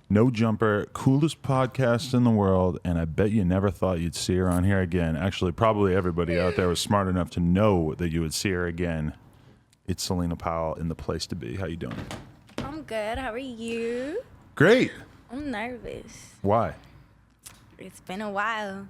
No Jumper, coolest podcast in the world, and I bet you never thought you'd see her on here again. Actually, probably everybody out there was smart enough to know that you would see her again. It's Celina Powell in the place to be. How you doing? I'm good. How are you? Great. I'm nervous. Why? It's been a while,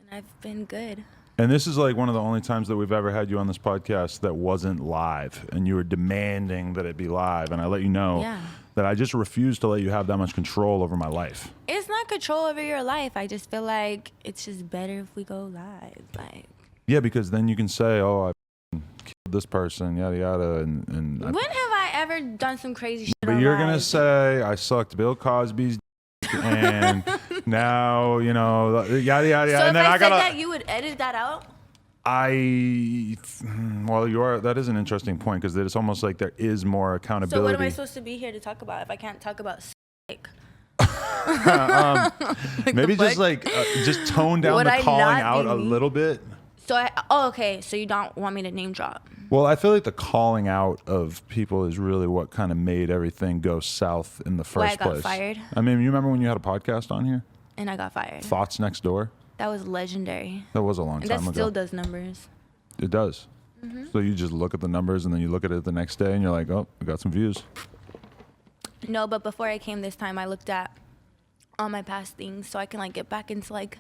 and I've been good. And this is like one of the only times that we've ever had you on this podcast that wasn't live, and you were demanding that it be live, and I let you know that I just refuse to let you have that much control over my life. It's not control over your life. I just feel like it's just better if we go live. Like, yeah, because then you can say, oh, I killed this person, yada, yada. And when have I ever done some crazy shit But you're going to say, I sucked Bill Cosby's dick, and now, you know, yada, yada, yada. So and if then I said gotta, that, you would edit that out? That is an interesting point, because it's almost like there is more accountability. So what am I supposed to be here to talk about if I can't talk about sick? Maybe just tone down the calling out a little bit. So okay. So you don't want me to name drop? Well, I feel like the calling out of people is really what kind of made everything go south in the first place. I got fired. I mean, you remember when you had a podcast on here? And I got fired. Thoughts Next Door? That was legendary. That was a long time ago. That still does numbers. It does. Mm-hmm. So you just look at the numbers and then you look at it the next day and you're like, oh, we got some views. No, but before I came this time, I looked at all my past things so I can like get back into like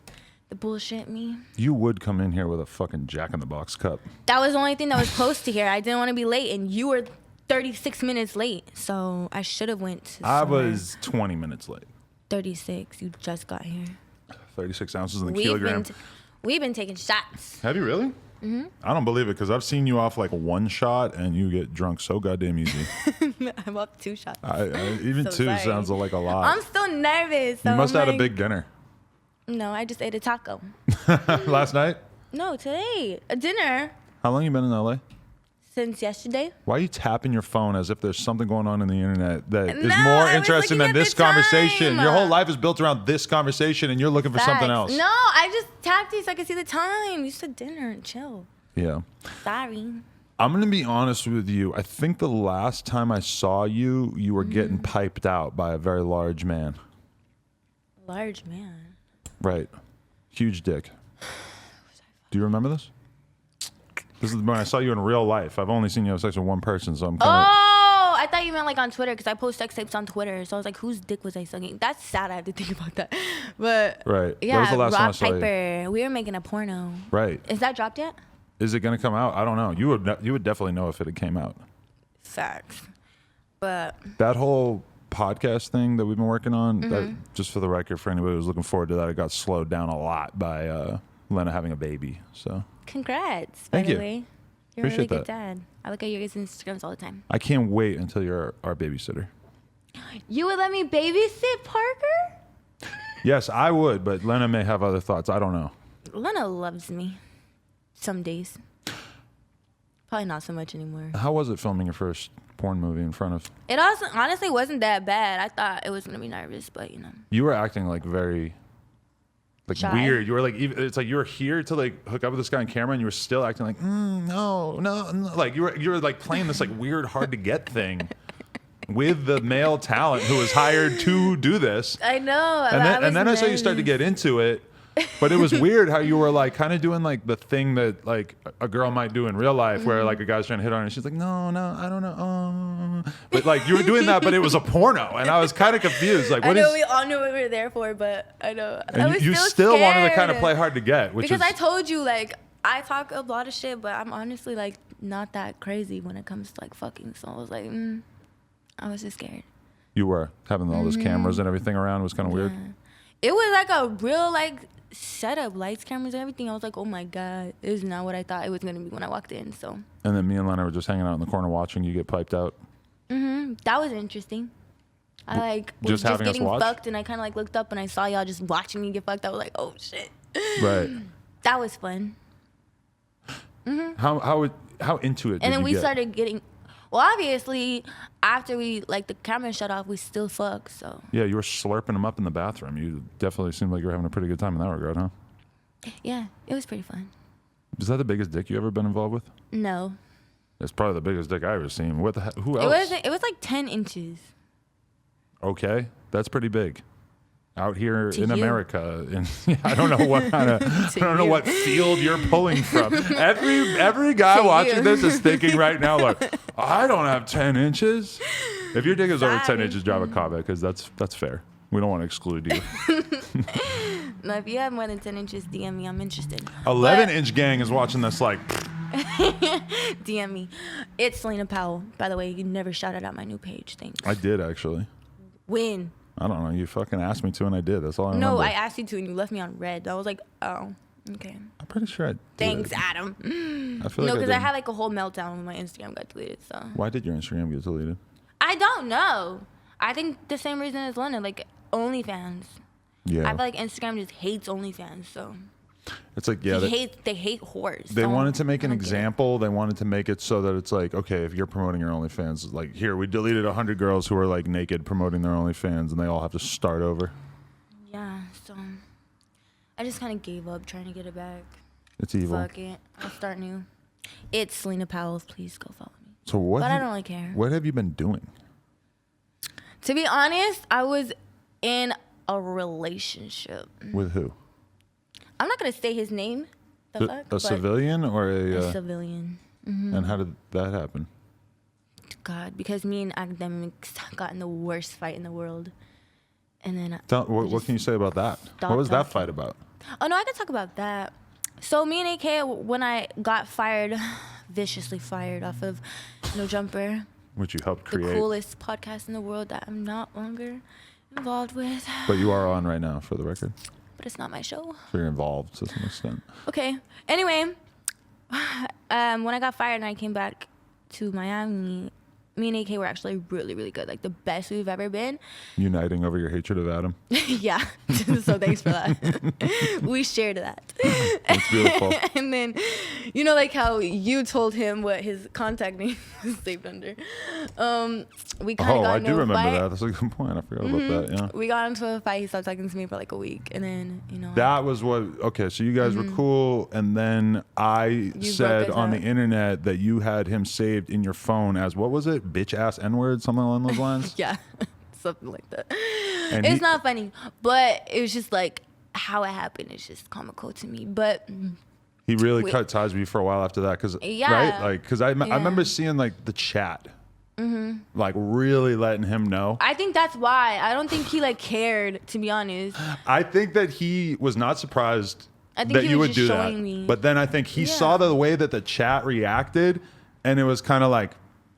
the bullshit me. You would come in here with a fucking Jack in the Box cup. That was the only thing that was close to here. I didn't want to be late, and you were 36 minutes late, so I should have went to I was 20 minutes late. 36. You just got here. 36 ounces in the kilogram. We've been taking shots. Have you really? Mm-hmm. I don't believe it, because I've seen you off like one shot and you get drunk so goddamn easy. I'm up 2 shots. Even so 2 sorry. Sounds like a lot. I'm still nervous. You must have had a big dinner. No, I just ate a taco. Last night? No, today. A dinner. How long you been in LA? Since yesterday. Why are you tapping your phone as if there's something going on in the internet that is more interesting than this conversation? Your whole life is built around this conversation, and you're looking for something else. No, I just tapped you so I could see the time. You said dinner and chill. Yeah. Sorry. I'm going to be honest with you. I think the last time I saw you, you were getting piped out by a very large man. Large man? Right. Huge dick. Do you remember this? This is when I saw you in real life. I've only seen you have sex with one person, so I'm kind of... Oh, I thought you meant like on Twitter, because I post sex tapes on Twitter. So I was like, whose dick was I sucking? That's sad. I have to think about that. But right. Yeah, that was the last Rock time I saw Piper. You. We were making a porno. Right. Is that dropped yet? Is it going to come out? I don't know. You would definitely know if it had came out. Facts. But that whole podcast thing that we've been working on, that, just for the record, for anybody who's looking forward to that, it got slowed down a lot by Lena having a baby. So congrats. Thank by you. The way. You're a really good dad. I look at your guys' Instagrams all the time. I can't wait until you're our babysitter. You would let me babysit Parker? Yes, I would, but Lena may have other thoughts. I don't know. Lena loves me. Some days. Probably not so much anymore. How was it filming your first porn movie in front of... It also honestly wasn't that bad. I thought it was going to be nervous, but you know. You were acting like very... like shy. Weird. You were like, it's like you were here to like hook up with this guy on camera, and you were still acting like, no. Like you were like playing this like weird, hard to get thing with the male talent who was hired to do this. I know. And then I saw you start to get into it, but it was weird how you were like kind of doing like the thing that like a girl might do in real life, where like a guy's trying to hit on her and she's like, no, I don't know. But like you were doing that, but it was a porno, and I was kind of confused. Like, what I know we all knew what we were there for, but I know. And I was you still wanted to kind of play hard to get, because I told you like I talk a lot of shit, but I'm honestly like not that crazy when it comes to like fucking. So I was like, I was just scared. You were having all those cameras and everything around. It was kind of weird. It was like a real like setup, lights, cameras, and everything. I was like, oh my god, this is not what I thought it was gonna be when I walked in. So. And then me and Lena were just hanging out in the corner watching you get piped out. That was interesting. I like was just getting fucked, and I kind of like looked up and I saw y'all just watching me get fucked. I was like, oh shit. Right. That was fun. How into it? And then we get? started getting. Well, obviously, after we like the camera shut off, we still fucked. So. Yeah, you were slurping them up in the bathroom. You definitely seemed like you were having a pretty good time in that regard, huh? Yeah, it was pretty fun. Is that the biggest dick you ever been involved with? No. It's probably the biggest dick I ever seen. What the heck? Who else? It was like 10 inches. Okay. That's pretty big. Out here To in you. America, and I don't know what kind of, I don't know what field you're pulling from. Every guy To watching you. this is thinking right now, like, I don't have 10 inches. If your dick is over 10 Sorry. inches, drive a comment, because that's fair. We don't want to exclude you. No, if you have more than 10 inches, DM me. I'm interested. 11-inch gang is watching this like, DM me. It's Celina Powell. By the way, you never shouted out my new page. Thanks. I did actually. When? I don't know. You fucking asked me to, and I did. That's all I No, remember. I asked you to, and you left me on red. I was like, oh, okay. I'm pretty sure I did. Thanks, Adam. I feel No, like because I did. had like a whole meltdown when my Instagram got deleted. So Why did your Instagram get deleted? I don't know. I think the same reason as London, like OnlyFans. Yeah. I feel like Instagram just hates OnlyFans. So It's like, yeah. they hate whores. They so wanted to make an I don't get it. example. They wanted to make it so that it's like, okay, if you're promoting your OnlyFans, like here, we deleted 100 girls who are like naked promoting their OnlyFans, and they all have to start over. Yeah, so I just kind of gave up trying to get it back. It's evil. Fuck it. I'll start new. It's Celina Powell. Please go follow me. So what? But I don't really care. What have you been doing? To be honest, I was in a relationship. With who? I'm not going to say his name. The fuck? A but civilian or a a? civilian. And how did that happen? God, because me and academics got in the worst fight in the world. And then What can you say about that? stopped What was that talking. fight about? Oh, no, I can talk about that. So me and AK, when I got fired, viciously fired off of No Jumper, Which you helped the create. coolest podcast in the world that I'm not longer involved with. But you are on right now, for the record. But it's not my show. So you're involved to some extent. Okay. Anyway, when I got fired and I came back to Miami, me and AK were actually really, really good. Like the best we've ever been. Uniting over your hatred of Adam. Yeah. So thanks for that. We shared that. It's beautiful. And then, you know, like how you told him what his contact name was saved under. We kind of Oh, got I into do a remember fight. that. That's a good point. I forgot about that. Yeah. We got into a fight. He stopped talking to me for like a week, and then That was what. Okay, so you guys were cool, and then I said broke on us the up. internet that you had him saved in your phone as what was it? Bitch ass N word, something along those lines. yeah, something like that. And It's he- not funny, but it was just like how it happened. It's just comical to me, but. He really Wait. cut ties with you for a while after that, because Yeah. right, like, because I remember seeing like the chat, like really letting him know. I think that's why. I don't think he like cared, to be honest. I think that he was not surprised I think that he you was would just do that, showing me. but then I think he Yeah. saw the way that the chat reacted, and it was kind of like,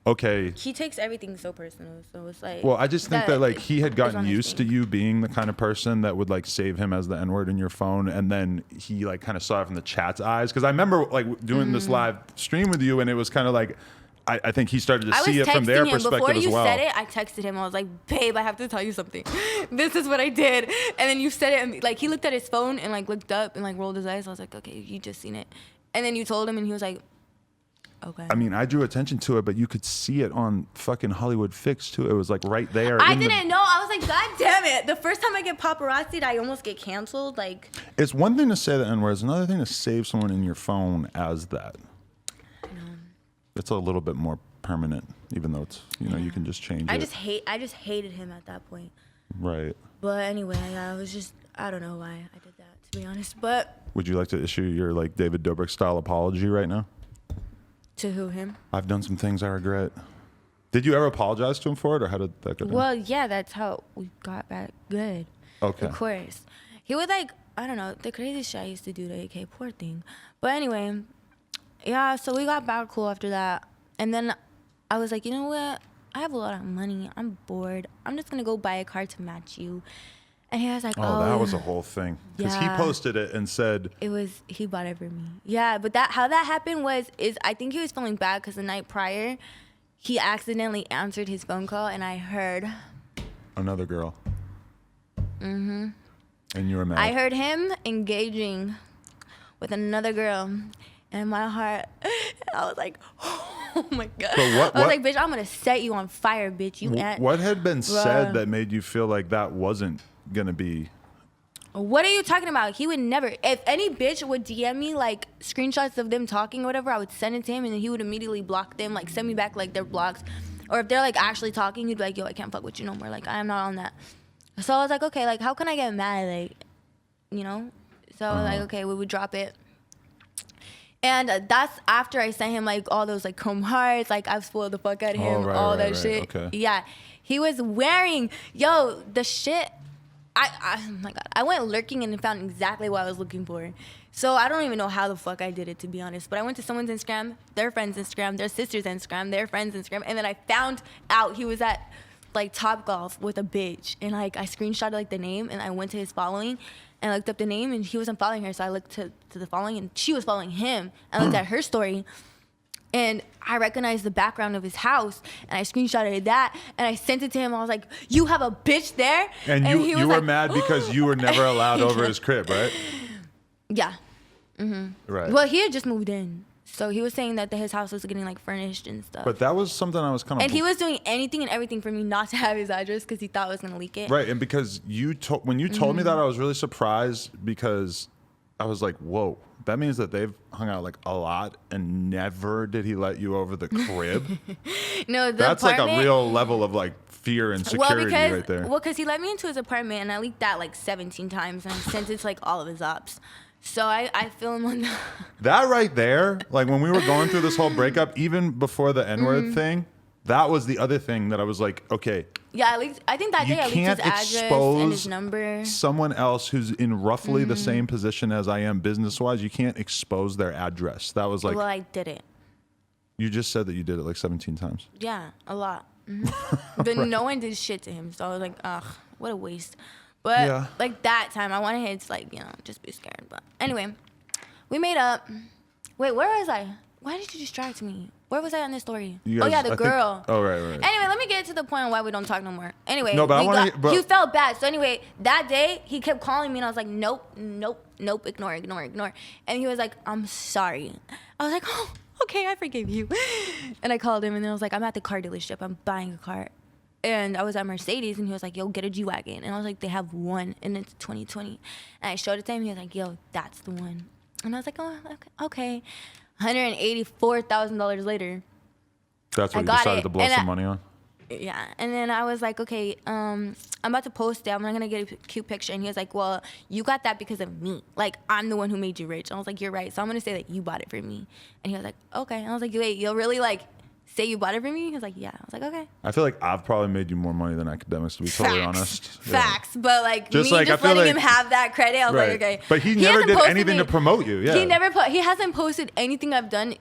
okay. He takes everything so personal, so it's like. Well, I just think that like he had is gotten on his used to thing. you being the kind of person that would like save him as the N word in your phone, and then he like kind of saw it from the chat's eyes. Because I remember like doing this live stream with you, and it was kind of like I think he started to I was see it from their texting him perspective before as you well. said it. I texted him. I was like, "Babe, I have to tell you something. This is what I did." And then you said it, and like he looked at his phone and like looked up and like rolled his eyes. I was like, "Okay, you just seen it." And then you told him, and he was like, "Okay." I mean, I drew attention to it, but you could see it on fucking Hollywood Fix too. It was like right there. I in the- didn't know. I was like, "God damn it!" The first time I get paparazzi'd, I almost get canceled. Like, It's one thing to say the N word; it's another thing to save someone in your phone as that. It's a little bit more permanent, even though it's you can just change I it. just hated him at that point. Right. But anyway, I don't know why I did that, to be honest. But Would you like to issue your like David Dobrik style apology right now? to who, him? I've done some things I regret. Did you ever apologize to him for it, or how did that go down? Well, yeah, that's how we got back good. Okay. Of course. He would like, I don't know, the crazy shit I used to do to AK, poor thing. But anyway, yeah, so we got back cool after that. And then I was like, you know what? I have a lot of money. I'm bored. I'm just going to go buy a car to match you. And he was like, Oh, that was a whole thing. Because he Yeah. posted it and said, he bought it for me. Yeah, but how that happened is I think he was feeling bad because the night prior, he accidentally answered his phone call and I heard. another girl. Mm-hmm. And you were mad. I heard him engaging with another girl. And in my heart, I was like, oh my God. But what- I was what- like, bitch, I'm going to set you on fire, bitch. You ain't. What had been said Bruh. that made you feel like that wasn't going to be... What are you talking about? He would never. If any bitch would DM me like screenshots of them talking or whatever, I would send it to him and then he would immediately block them, like send me back like their blocks. Or if they're like actually talking, he'd be like, yo, I can't fuck with you no more. Like, I am not on that. So I was like, okay, like, how can I get mad? Like, you know? So I was like, okay, we would drop it. And that's after I sent him, like, all those, like, chrome hearts. Like, I've spoiled the fuck out of him, that shit. Okay. Yeah. He was wearing, the shit. Oh, my God. I went lurking and found exactly what I was looking for. So I don't even know how the fuck I did it, to be honest. But I went to someone's Instagram, their friend's Instagram, their sister's Instagram, their friend's Instagram. And then I found out he was at, like, Topgolf with a bitch. And, like, I screenshotted, like, the name. And I went to his following. And I looked up the name, and he wasn't following her. So I looked to the following, and she was following him. I looked at her story, and I recognized the background of his house, and I screenshotted that, and I sent it to him. I was like, you have a bitch there? And you were like, mad because you were never allowed over his crib, right? Yeah. Right. Well, he had just moved in. So he was saying that his house was getting, like, furnished and stuff. But that was something I was kind of... And he was doing anything and everything for me not to have his address because he thought I was going to leak it. Right, and because when you told me that, I was really surprised because I was like, whoa, that means that they've hung out, like, a lot and never did he let you over the crib? No, that's like a real level of, like, fear and security right there. Well, because he let me into his apartment, and I leaked that, like, 17 times, and I sent it to, like, all of his ops. So I feel him on that right there, like when we were going through this whole breakup, even before the N-word thing, that was the other thing that I was like, okay. Yeah, I think that day I leaked his address and his number. Someone else who's in roughly the same position as I am business-wise, you can't expose their address. That was like... Well, I did it. You just said that you did it like 17 times. Yeah, a lot. But no one did shit to him, so I was like, ugh, what a waste. But, like, that time, I wanted him to, like, just be scared. But anyway, we made up. Wait, where was I? Why did you distract me? Where was I on this story? The girl. Right. Anyway, let me get to the point on why we don't talk no more. Anyway, no, but he felt bad. So anyway, that day, he kept calling me, and I was like, nope, ignore. And he was like, I'm sorry. I was like, oh, okay, I forgive you. And I called him, and then I was like, I'm at the car dealership. I'm buying a car. And I was at Mercedes, and he was like, yo, get a G-Wagon. And I was like, they have one, and it's 2020. And I showed it to him. He was like, yo, that's the one. And I was like, oh, okay. $184,000 later. That's what you decided to blow some money on? Yeah. And then I was like, okay, I'm about to post it. I'm not going to get a cute picture. And he was like, well, you got that because of me. Like, I'm the one who made you rich. And I was like, you're right. So I'm going to say that you bought it for me. And he was like, okay. And I was like, wait, you'll really, like... say you bought it for me? He was like, yeah. I was like, okay. I feel like I've probably made you more money than academics, to be totally honest. Facts. But like, just letting him have that credit, I was like, okay. But he never did anything to promote you. Yeah. He hasn't posted anything I've done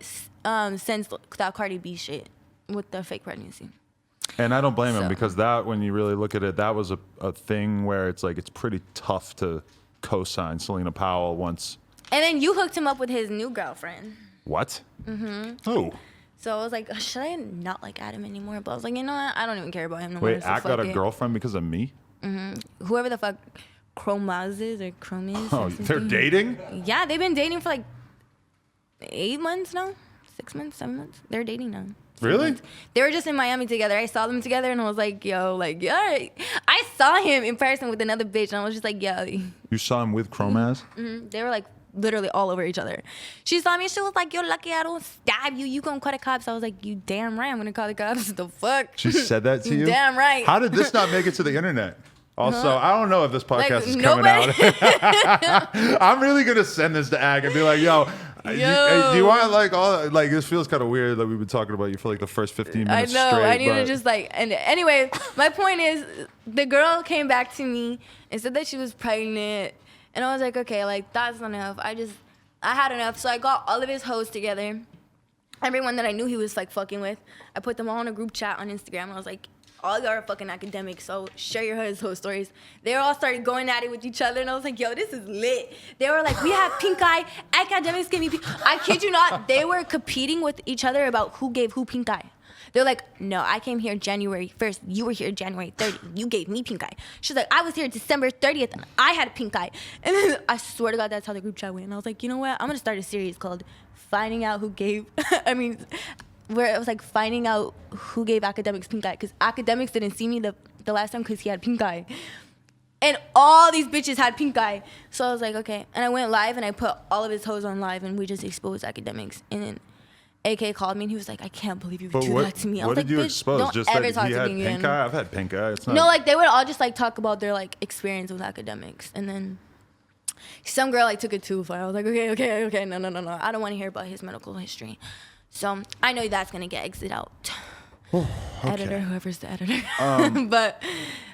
since that Cardi B shit with the fake pregnancy. And I don't blame him because that, when you really look at it, that was a thing where it's like, it's pretty tough to co-sign Celina Powell once. And then you hooked him up with his new girlfriend. What? Mm-hmm. Who? So I was like, should I not like add him anymore? But I was like, you know what? I don't even care about him no more. Wait, Ak got a girlfriend because of me? Mm-hmm. Whoever the fuck Chromaz is or Chrome is. Oh, they're dating? Yeah, they've been dating for like 8 months now. 6 months, 7 months. They're dating now. Really? They were just in Miami together. I saw them together and I was like, yo, like, yeah. I saw him in person with another bitch and I was just like, yo. You saw him with Chromaz? Mm-hmm. They were like literally all over each other. She saw me and she was like, you're lucky I don't stab you. You gonna call the cops. I was like, you damn right I'm gonna call the cops. The fuck? She said that to you? Damn right. How did this not make it to the internet? Also, I don't know if this podcast is coming out. I'm really gonna send this to Ag and be like, yo, do you want like all like this feels kind of weird that we've been talking about you for like the first 15 minutes I know. straight. I need to just like, and anyway, my point is the girl came back to me and said that she was pregnant. And I was like, okay, like that's enough. I had enough. So I got all of his hoes together. Everyone that I knew he was like fucking with. I put them all in a group chat on Instagram. I was like, all y'all are fucking academics, so share your hoe stories. They all started going at it with each other, and I was like, yo, this is lit. They were like, we have pink eye, academics give me pink. I kid you not, they were competing with each other about who gave who pink eye. They're like, no, I came here January 1st. You were here January 30th. You gave me pink eye. She's like, I was here December 30th, and I had a pink eye. And then I swear to God, that's how the group chat went. And I was like, you know what? I'm going to start a series called Finding Out Who Gave, where it was like finding out who gave academics pink eye. Because academics didn't see me the last time because he had pink eye. And all these bitches had pink eye. So I was like, okay. And I went live and I put all of his hoes on live and we just exposed academics. And then AK called me and he was like, I can't believe you would But do that to me. I was what like, did you bitch, expose? don't Just ever that talk he to had me pink again. eye? I've had pink eye. It's not. No, like they would all just like talk about their like experience with academics, and then some girl like took it too far. I was like, okay, no. I don't want to hear about his medical history. So I know that's gonna get exit out. Okay. Editor, whoever's the editor. But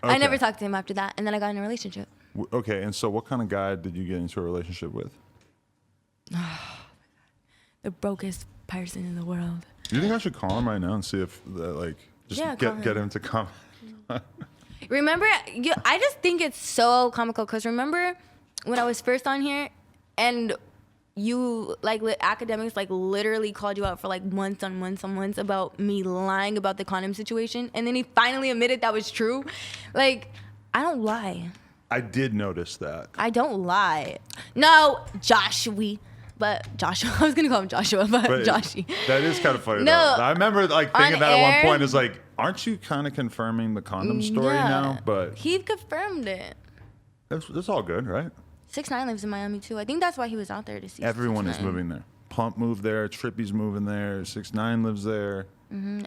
I never talked to him after that, and then I got in a relationship. Okay, and so what kind of guy did you get into a relationship with? The brokest person in the world. Do you think I should call him right now and see if get him to come? Remember, I just think it's so comical because remember when I was first on here and you like academics like literally called you out for like months on months about me lying about the condom situation, and then he finally admitted that was true. Like, I don't lie. I did notice that. I don't lie. No, Joshua. But Joshua, I was gonna call him Joshua, but Joshy. That is kind of funny. No, though. I remember like thinking that air, at one point is like, aren't you kind of confirming the condom story now? But he confirmed it. That's all good, right? 6ix9ine lives in Miami too. I think that's why he was out there to see. Everyone 6ix9ine. is moving there. Pump moved there. Trippy's moving there. 6ix9ine lives there.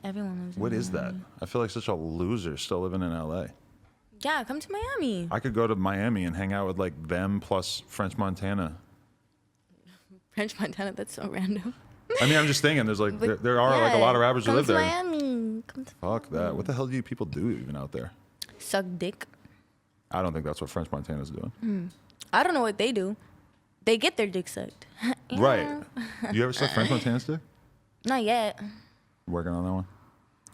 Everyone lives. What in is that? I feel like such a loser still living in LA. Yeah, come to Miami. I could go to Miami and hang out with like them plus French Montana. French Montana, that's so random. I mean, I'm just thinking. There's like there are like a lot of rappers who live there. Miami. Come to Fuck that. What the hell do you people do even out there? Suck dick. I don't think that's what French Montana's doing. I don't know what they do. They get their dick sucked. Yeah. Right. You ever suck French Montana's dick? Not yet. Working on that one?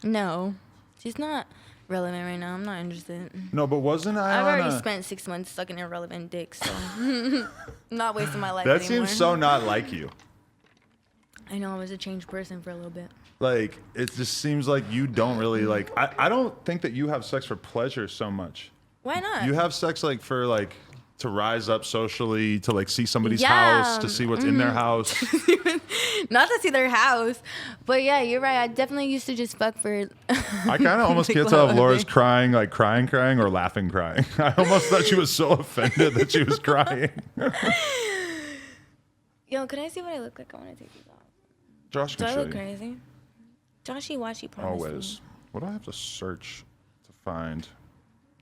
No. She's not relevant right now. I'm not interested. No, but wasn't I I've on already a... spent 6 months sucking irrelevant dick, so I'm not wasting my life That anymore. seems so not like you. I know I was a changed person for a little bit. Like, it just seems like you don't really like... I don't think that you have sex for pleasure so much. Why not? You have sex like for like... to rise up socially, to like see somebody's Yeah. house, to see what's in their house. Not to see their house, but yeah, you're right. I definitely used to just fuck for. I kind of almost can't tell if Laura's crying, like crying, or laughing, crying. I almost thought she was so offended that she was crying. Yo, can I see what I look like? I want to take these off. Josh Do can I show look you. crazy? Joshy Washy promised Always. me. What do I have to search to find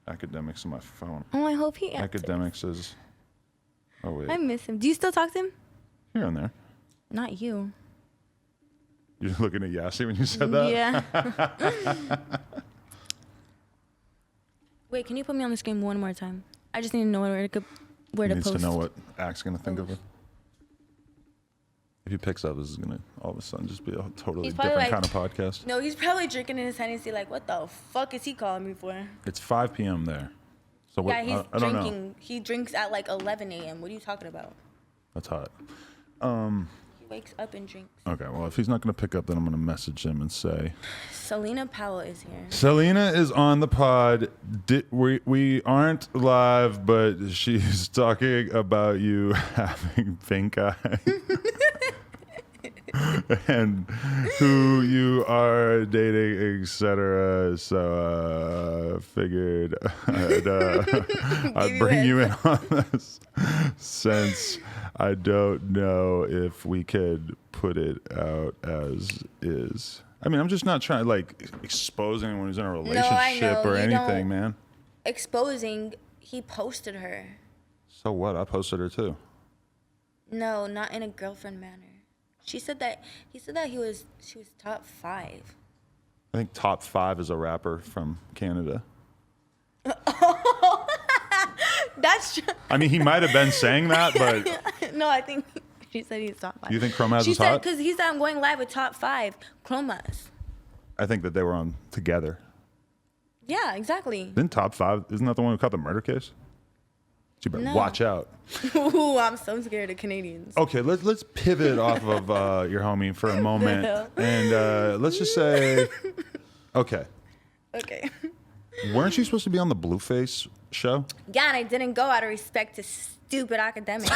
academics on my phone? Oh, I hope he answers. Academics is... Oh, wait. I miss him. Do you still talk to him? Here and there. Not you. You're looking at Yassi when you said that? Yeah. Wait, can you put me on the screen one more time? I just need to know where to He needs post. to know what Act's going to think of it. If he picks up, this is going to all of a sudden just be a totally He's probably different like- kind of podcast. No, he's probably drinking in his Hennessy like, what the fuck is he calling me for? It's 5 p.m. there. So what, Yeah, he's I don't know. drinking. He drinks at like 11 a.m. What are you talking about? That's hot. He wakes up and drinks. Okay, well, if he's not going to pick up, then I'm going to message him and say, Celina Powell is here. Celina is on the pod. We aren't live, but she's talking about you having pink eye. And who you are dating, etc. So figured I'd bring you in on this since I don't know if we could put it out as is. I mean, I'm just not trying to like expose anyone who's in a relationship or You anything, don't- man. Exposing, he posted her. So what? I posted her too. No, not in a girlfriend manner. She said that she was top 5. I think top 5 is a rapper from Canada. That's true. I mean, he might have been saying that, but No, I think she said he's top 5. you think Chromaz She is said hot? because he said I'm going live with top 5 Chromas. I think that they were on together. Yeah, exactly. Didn't top 5? Isn't that the one who caught the murder case? You better No. watch out. Ooh, I'm so scared of Canadians. Okay, let's pivot off of your homie for a moment, hell? and let's just say, okay, Okay. weren't you supposed to be on the Blueface show? Yeah, and I didn't go out of respect to stupid academics.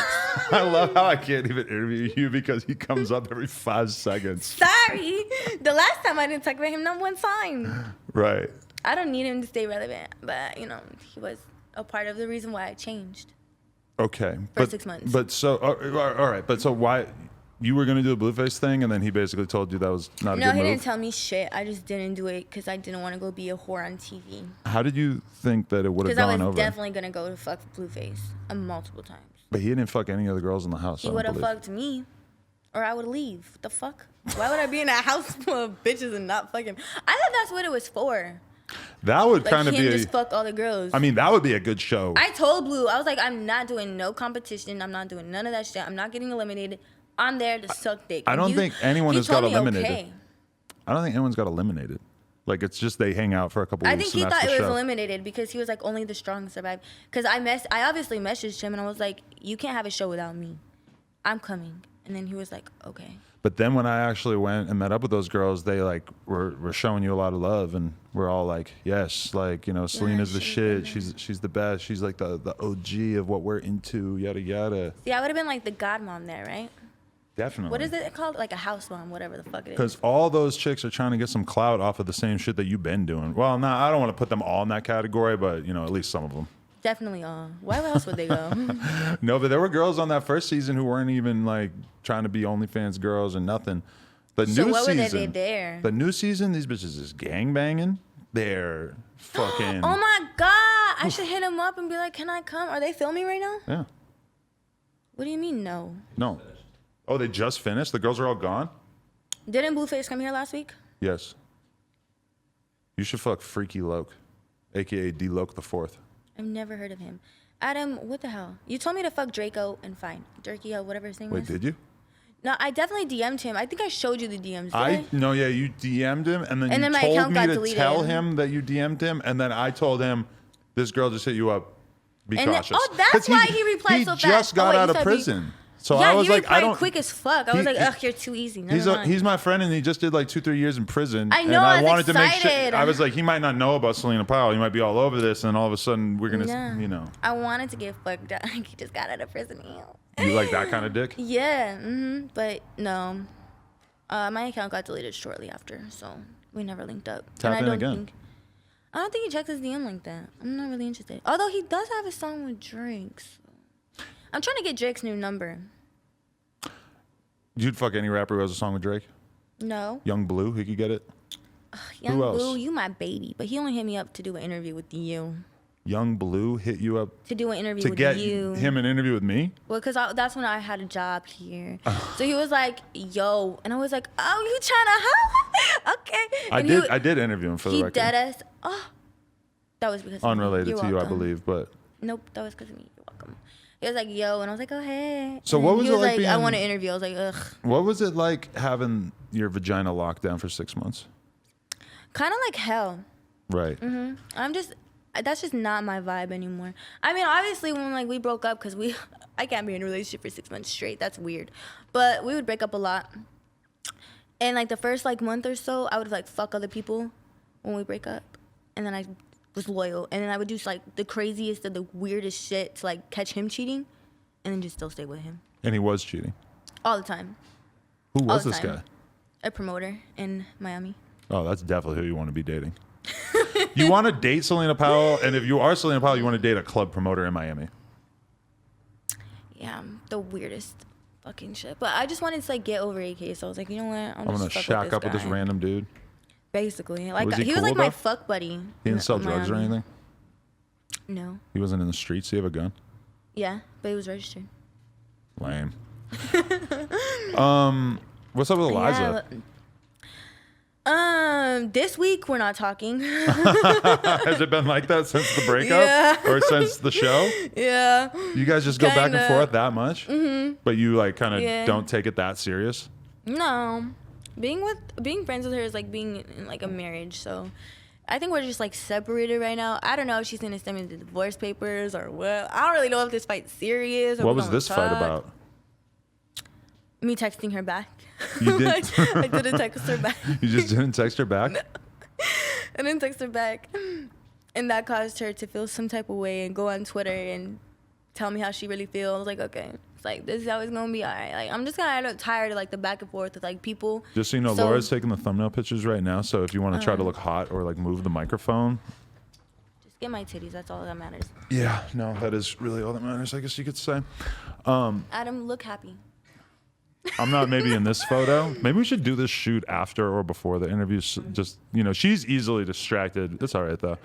I love how I can't even interview you because he comes up every 5 seconds. Sorry. The last time I didn't talk about him, not one time. Right. I don't need him to stay relevant, but you know, he was a part of the reason why I changed. Okay. For 6 months. But so, all right. But so why? you were gonna do a Blueface thing, and then he basically told you that was not a No, good he move? didn't tell me shit. I just didn't do it because I didn't want to go be a whore on TV. How did you think that it would have Because I gone was over? definitely gonna go to fuck Blueface multiple times. But he didn't fuck any of the girls in the house. He I don't would have believe. fucked me, or I would leave. What the fuck? Why would I be in a house full of bitches and not fuck him? I thought that's what it was for. That would Like kind of him be. just fuck all the girls. I mean, that would be a good show. I told Blue, I was like, I'm not doing no competition. I'm not doing none of that shit. I'm not getting eliminated. I'm there to suck dick. I don't think anyone he has got told me eliminated. okay. I don't think anyone's got eliminated. Like, it's just they hang out for a couple I weeks. think he and that's thought the it was show. eliminated because he was like, only the strong survive. Because I obviously messaged him and I was like, you can't have a show without me. I'm coming. And then he was like, okay. But then when I actually went and met up with those girls, they like were showing you a lot of love, and we're all like, yes, like, you know, Celina's the shit. She's the best. She's like the OG of what we're into. Yada yada. See, I would have been like the godmom there, right? Definitely. What is it called? Like a house mom, whatever the fuck it is. Because all those chicks are trying to get some clout off of the same shit that you've been doing. Well, no, I don't want to put them all in that category, but you know, at least some of them. Definitely all. Where else would they go? No, but there were girls on that first season who weren't even like trying to be OnlyFans girls and nothing. The So new what were season, they there? The new season, these bitches is gang banging. They're fucking. Oh my god! I should hit him up and be like, "Can I come?" Are they filming right now? Yeah. What do you mean no? No. Oh, they just finished. The girls are all gone. Didn't Blueface come here last week? Yes. You should fuck Freaky Loke, aka D Loke the Fourth. I've never heard of him. Adam, what the hell? You told me to fuck Draco and fine. Durkio, whatever his name Wait, was. did you? No, I definitely DM'd him. I think I showed you the DMs. No, yeah, you DM'd him, and then And you then my told account me got to deleted. tell him that you DM'd him, and then I told him, this girl just hit you up. Be And then- cautious. oh, that's 'Cause why he replied so He fast. just got Oh, wait, out you of said prison. So yeah, I was he like, replied I don't. quick as fuck. I was like, ugh, you're too easy. Never mind. He's my friend, and he just did like 2-3 years in prison. I know, And I was wanted to make excited. sure. I was like, he might not know about Celina Powell. He might be all over this, and all of a sudden we're gonna, Yeah. you know, I wanted to get fucked up. He just got out of prison. Ew. you like that kind of dick. Yeah, but no. My account got deleted shortly after, so we never linked up. Tap and in I again. I don't think he checks his DM like that. I'm not really interested. Although he does have a song with Drake. So. I'm trying to get Drake's new number. You'd fuck any rapper who has a song with Drake. No. Young Blue, he could get it. Young Who else? Blue, you my baby. But he only hit me up to do an interview with you. Young Blue hit you up To do an interview to with get you. him an interview with me. Well, because that's when I had a job here. So he was like, yo. And I was like, oh, you trying to help? Okay. And I did interview him for the He record. dead us. Oh. That was because of me. Unrelated You're to you, I welcome. believe, but Nope, that was because of me. You're welcome. He was like, yo. And I was like, oh, hey. So And what then was he it like I being- want to interview. I was like, ugh. what was it like having your vagina locked down for 6 months? Kind of like hell. Right. That's just not my vibe anymore. I mean, obviously when like we broke up, because I can't be in a relationship for 6 months straight. That's weird. But we would break up a lot. And like the first like month or so, I would like fuck other people when we break up. And then I was loyal. And then I would do like the craziest of the weirdest shit to like catch him cheating. And then just still stay with him. And he was cheating. All the time. Who was the this time. guy? A promoter in Miami. Oh, that's definitely who you want to be dating. You want to date Celina Powell, and if you are Celina Powell, you want to date a club promoter in Miami. Yeah, the weirdest fucking shit. But I just wanted to like get over AK, so I was like, you know what? I'm gonna shack up with this random dude. Basically, like Was he he was cool, like my though? fuck buddy. He didn't sell drugs or Miami. anything. No. He wasn't in the streets. He have a gun. Yeah, but he was registered. Lame. What's up with Aliza? This week we're not talking. Has it been like that since the breakup Yeah. or since the show? Yeah. You guys just go back and Kinda. forth that much, but you like kind of Yeah. don't take it that serious. No, being friends with her is like being in like a marriage. So I think we're just like separated right now. I don't know if she's gonna send me the divorce papers or what. I don't really know if this fight's serious. Or What we're was gonna this fight talk. about? Me texting her back. You did. I didn't text her back. You just didn't text her back. I didn't text her back. And that caused her to feel some type of way and go on Twitter and tell me how she really feels. I was like, okay. It's like, this is how it's going to be. All right. Like, I'm just kind of tired of like the back and forth with like people. Just so you know, So- Laura's taking the thumbnail pictures right now. So if you want to try to look hot or like move the microphone. Just get my titties. That's all that matters. Yeah, no, that is really all that matters, I guess you could say. Adam, look happy. I'm not maybe in this photo. Maybe we should do this shoot after or before the interview. Just, she's easily distracted. It's all right, though.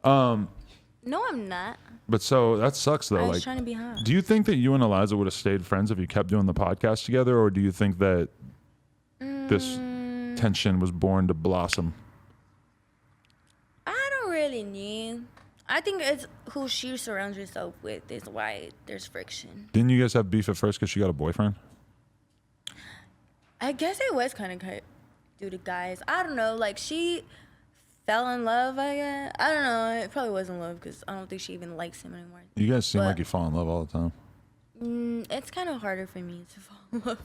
No, I'm not. But so that sucks, though. I was trying to be hot. Do you think that you and Aliza would have stayed friends if you kept doing the podcast together? Or do you think that this tension was born to blossom? I don't really know. I think it's who she surrounds herself with is why there's friction. Didn't you guys have beef at first because she got a boyfriend? I guess it was kind of due to guys. I don't know. Like, she fell in love, I guess. I don't know. It probably wasn't love because I don't think she even likes him anymore. You guys seem like you fall in love all the time. It's kind of harder for me to fall in love.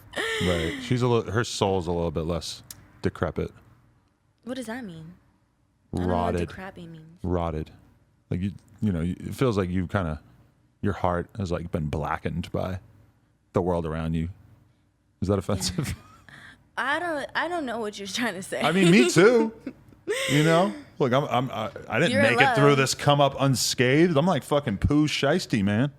Right. Her soul's a little bit less decrepit. What does that mean? Rotted. I don't know what decrepit means. Rotted. Like, it feels like you kind of, your heart has like been blackened by the world around you. Is that offensive? Yeah. I don't know what you're trying to say. I mean, me too. Look, I didn't make it through this come up unscathed. I'm like fucking Pooh Shiesty, man.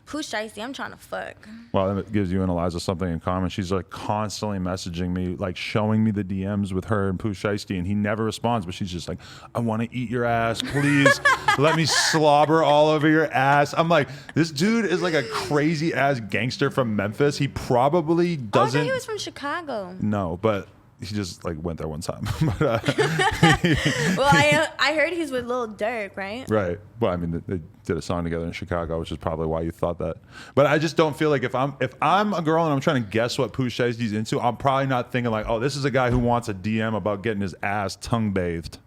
Pooh Shiesty, I'm trying to fuck. Well, it gives you and Aliza something in common. She's like constantly messaging me, like showing me the DMs with her and Pooh Shiesty, and he never responds, but she's just like, I want to eat your ass. Please let me slobber all over your ass. I'm like, this dude is like a crazy ass gangster from Memphis. He probably doesn't. Oh, I thought he was from Chicago. No, but he just like went there one time. Well, I heard he's with Lil Durk, right? Right. Well, I mean, they did a song together in Chicago, which is probably why you thought that. But I just don't feel like if I'm a girl and I'm trying to guess what Pooh Shiesty's into, I'm probably not thinking like, oh, this is a guy who wants a DM about getting his ass tongue bathed.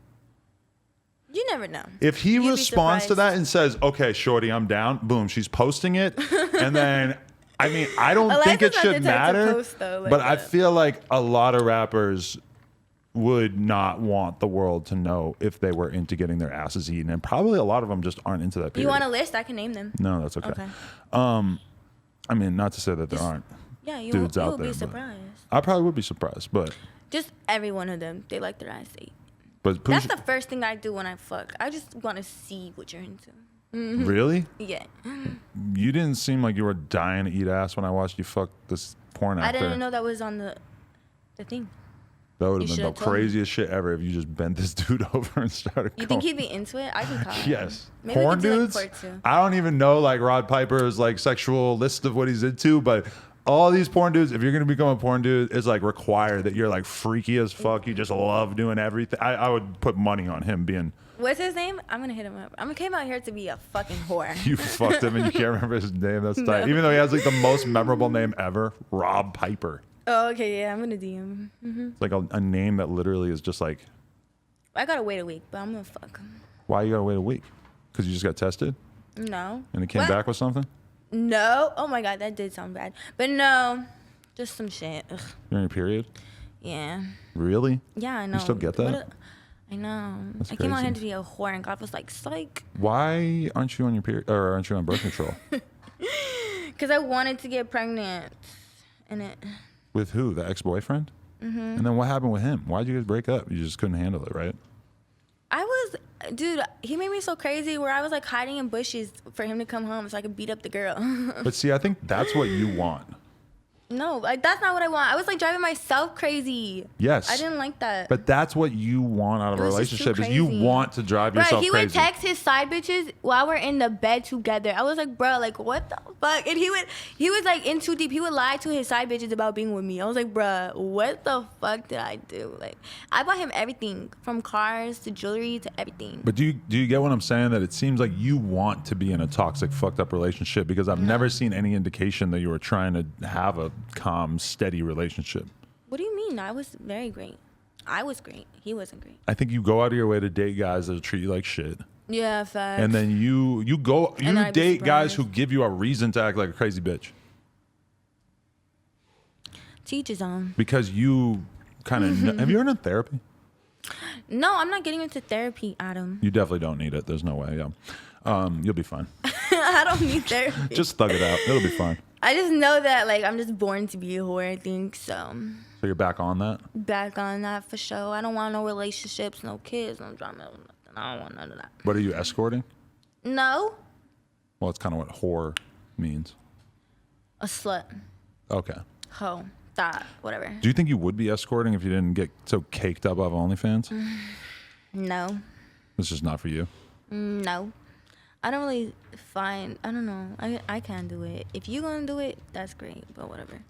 You never know. If he responds to that and says, okay, shorty, I'm down, boom, she's posting it, and then I mean, I don't think it should matter, post, though, like, but I feel like a lot of rappers would not want the world to know if they were into getting their asses eaten, and probably a lot of them just aren't into that period. You want a list? I can name them. No, that's okay. I mean, not to say that there aren't dudes out there. Be surprised. I probably would be surprised, but just every one of them, they like their ass ate. But that's the first thing I do when I fuck. I just want to see what you're into. Mm-hmm. Really? Yeah. You didn't seem like you were dying to eat ass when I watched you fuck this porn actor. I didn't know that was on the thing. That would have been the craziest shit ever if you just bent this dude over and started You think he'd be into it? I can call him. Yes. Maybe porn dudes? Like I don't even know like Rod Piper's like sexual list of what he's into, but all these porn dudes, if you're going to become a porn dude, it's like required that you're like freaky as fuck. You just love doing everything. I would put money on him being... What's his name? I'm going to hit him up. I came out here to be a fucking whore. You fucked him and you can't remember his name. That's tight. No. Even though he has like the most memorable name ever, Rob Piper. Oh, okay. Yeah, I'm going to DM. Mm-hmm. It's like a name that literally is just like... I got to wait a week, but I'm going to fuck him. Why you got to wait a week? Because you just got tested? No. And it came back with something? No. Oh my God, that did sound bad. But no, just some shit. Ugh. You're on your period? Yeah. Really? Yeah, I know. You still get that? I know. That's came out here to be a whore, and God was like, psych. Why aren't you on your period, or aren't you on birth control? Because I wanted to get pregnant. With who? The ex-boyfriend? Mm-hmm. And then what happened with him? Why'd you guys break up? You just couldn't handle it, right? Dude, he made me so crazy where I was like hiding in bushes for him to come home so I could beat up the girl. But see, I think that's what you want. No, like that's not what I want. I was like driving myself crazy. Yes. I didn't like that. But that's what you want out of a relationship is you want to drive yourself crazy. He would text his side bitches while we're in the bed together. I was like, bro, like what the fuck? And he was like in too deep. He would lie to his side bitches about being with me. I was like, bro, what the fuck did I do? Like I bought him everything from cars to jewelry to everything. But do you get what I'm saying? That it seems like you want to be in a toxic, fucked up relationship because I've never seen any indication that you were trying to have a calm, steady relationship. What do you mean? I was very great. I was great. He wasn't great. I think you go out of your way to date guys that treat you like shit. Yeah, facts. And then you date guys who give you a reason to act like a crazy bitch. Teach his own. Because you kind of have you ever done therapy? No, I'm not getting into therapy, Adam. You definitely don't need it. There's no way. Yeah, you'll be fine. I don't need therapy. Just thug it out. It'll be fine. I just know that like I'm just born to be a whore, I think so. So you're back on that? Back on that for sure. I don't want no relationships, no kids, no drama, nothing. I don't want none of that. What are you escorting? No. Well, it's kind of what whore means. A slut. Okay. Ho. That. Whatever. Do you think you would be escorting if you didn't get so caked up off OnlyFans? No. It's just not for you. No. I don't really find. I don't know. I can't do it. If you gonna do it, that's great. But whatever.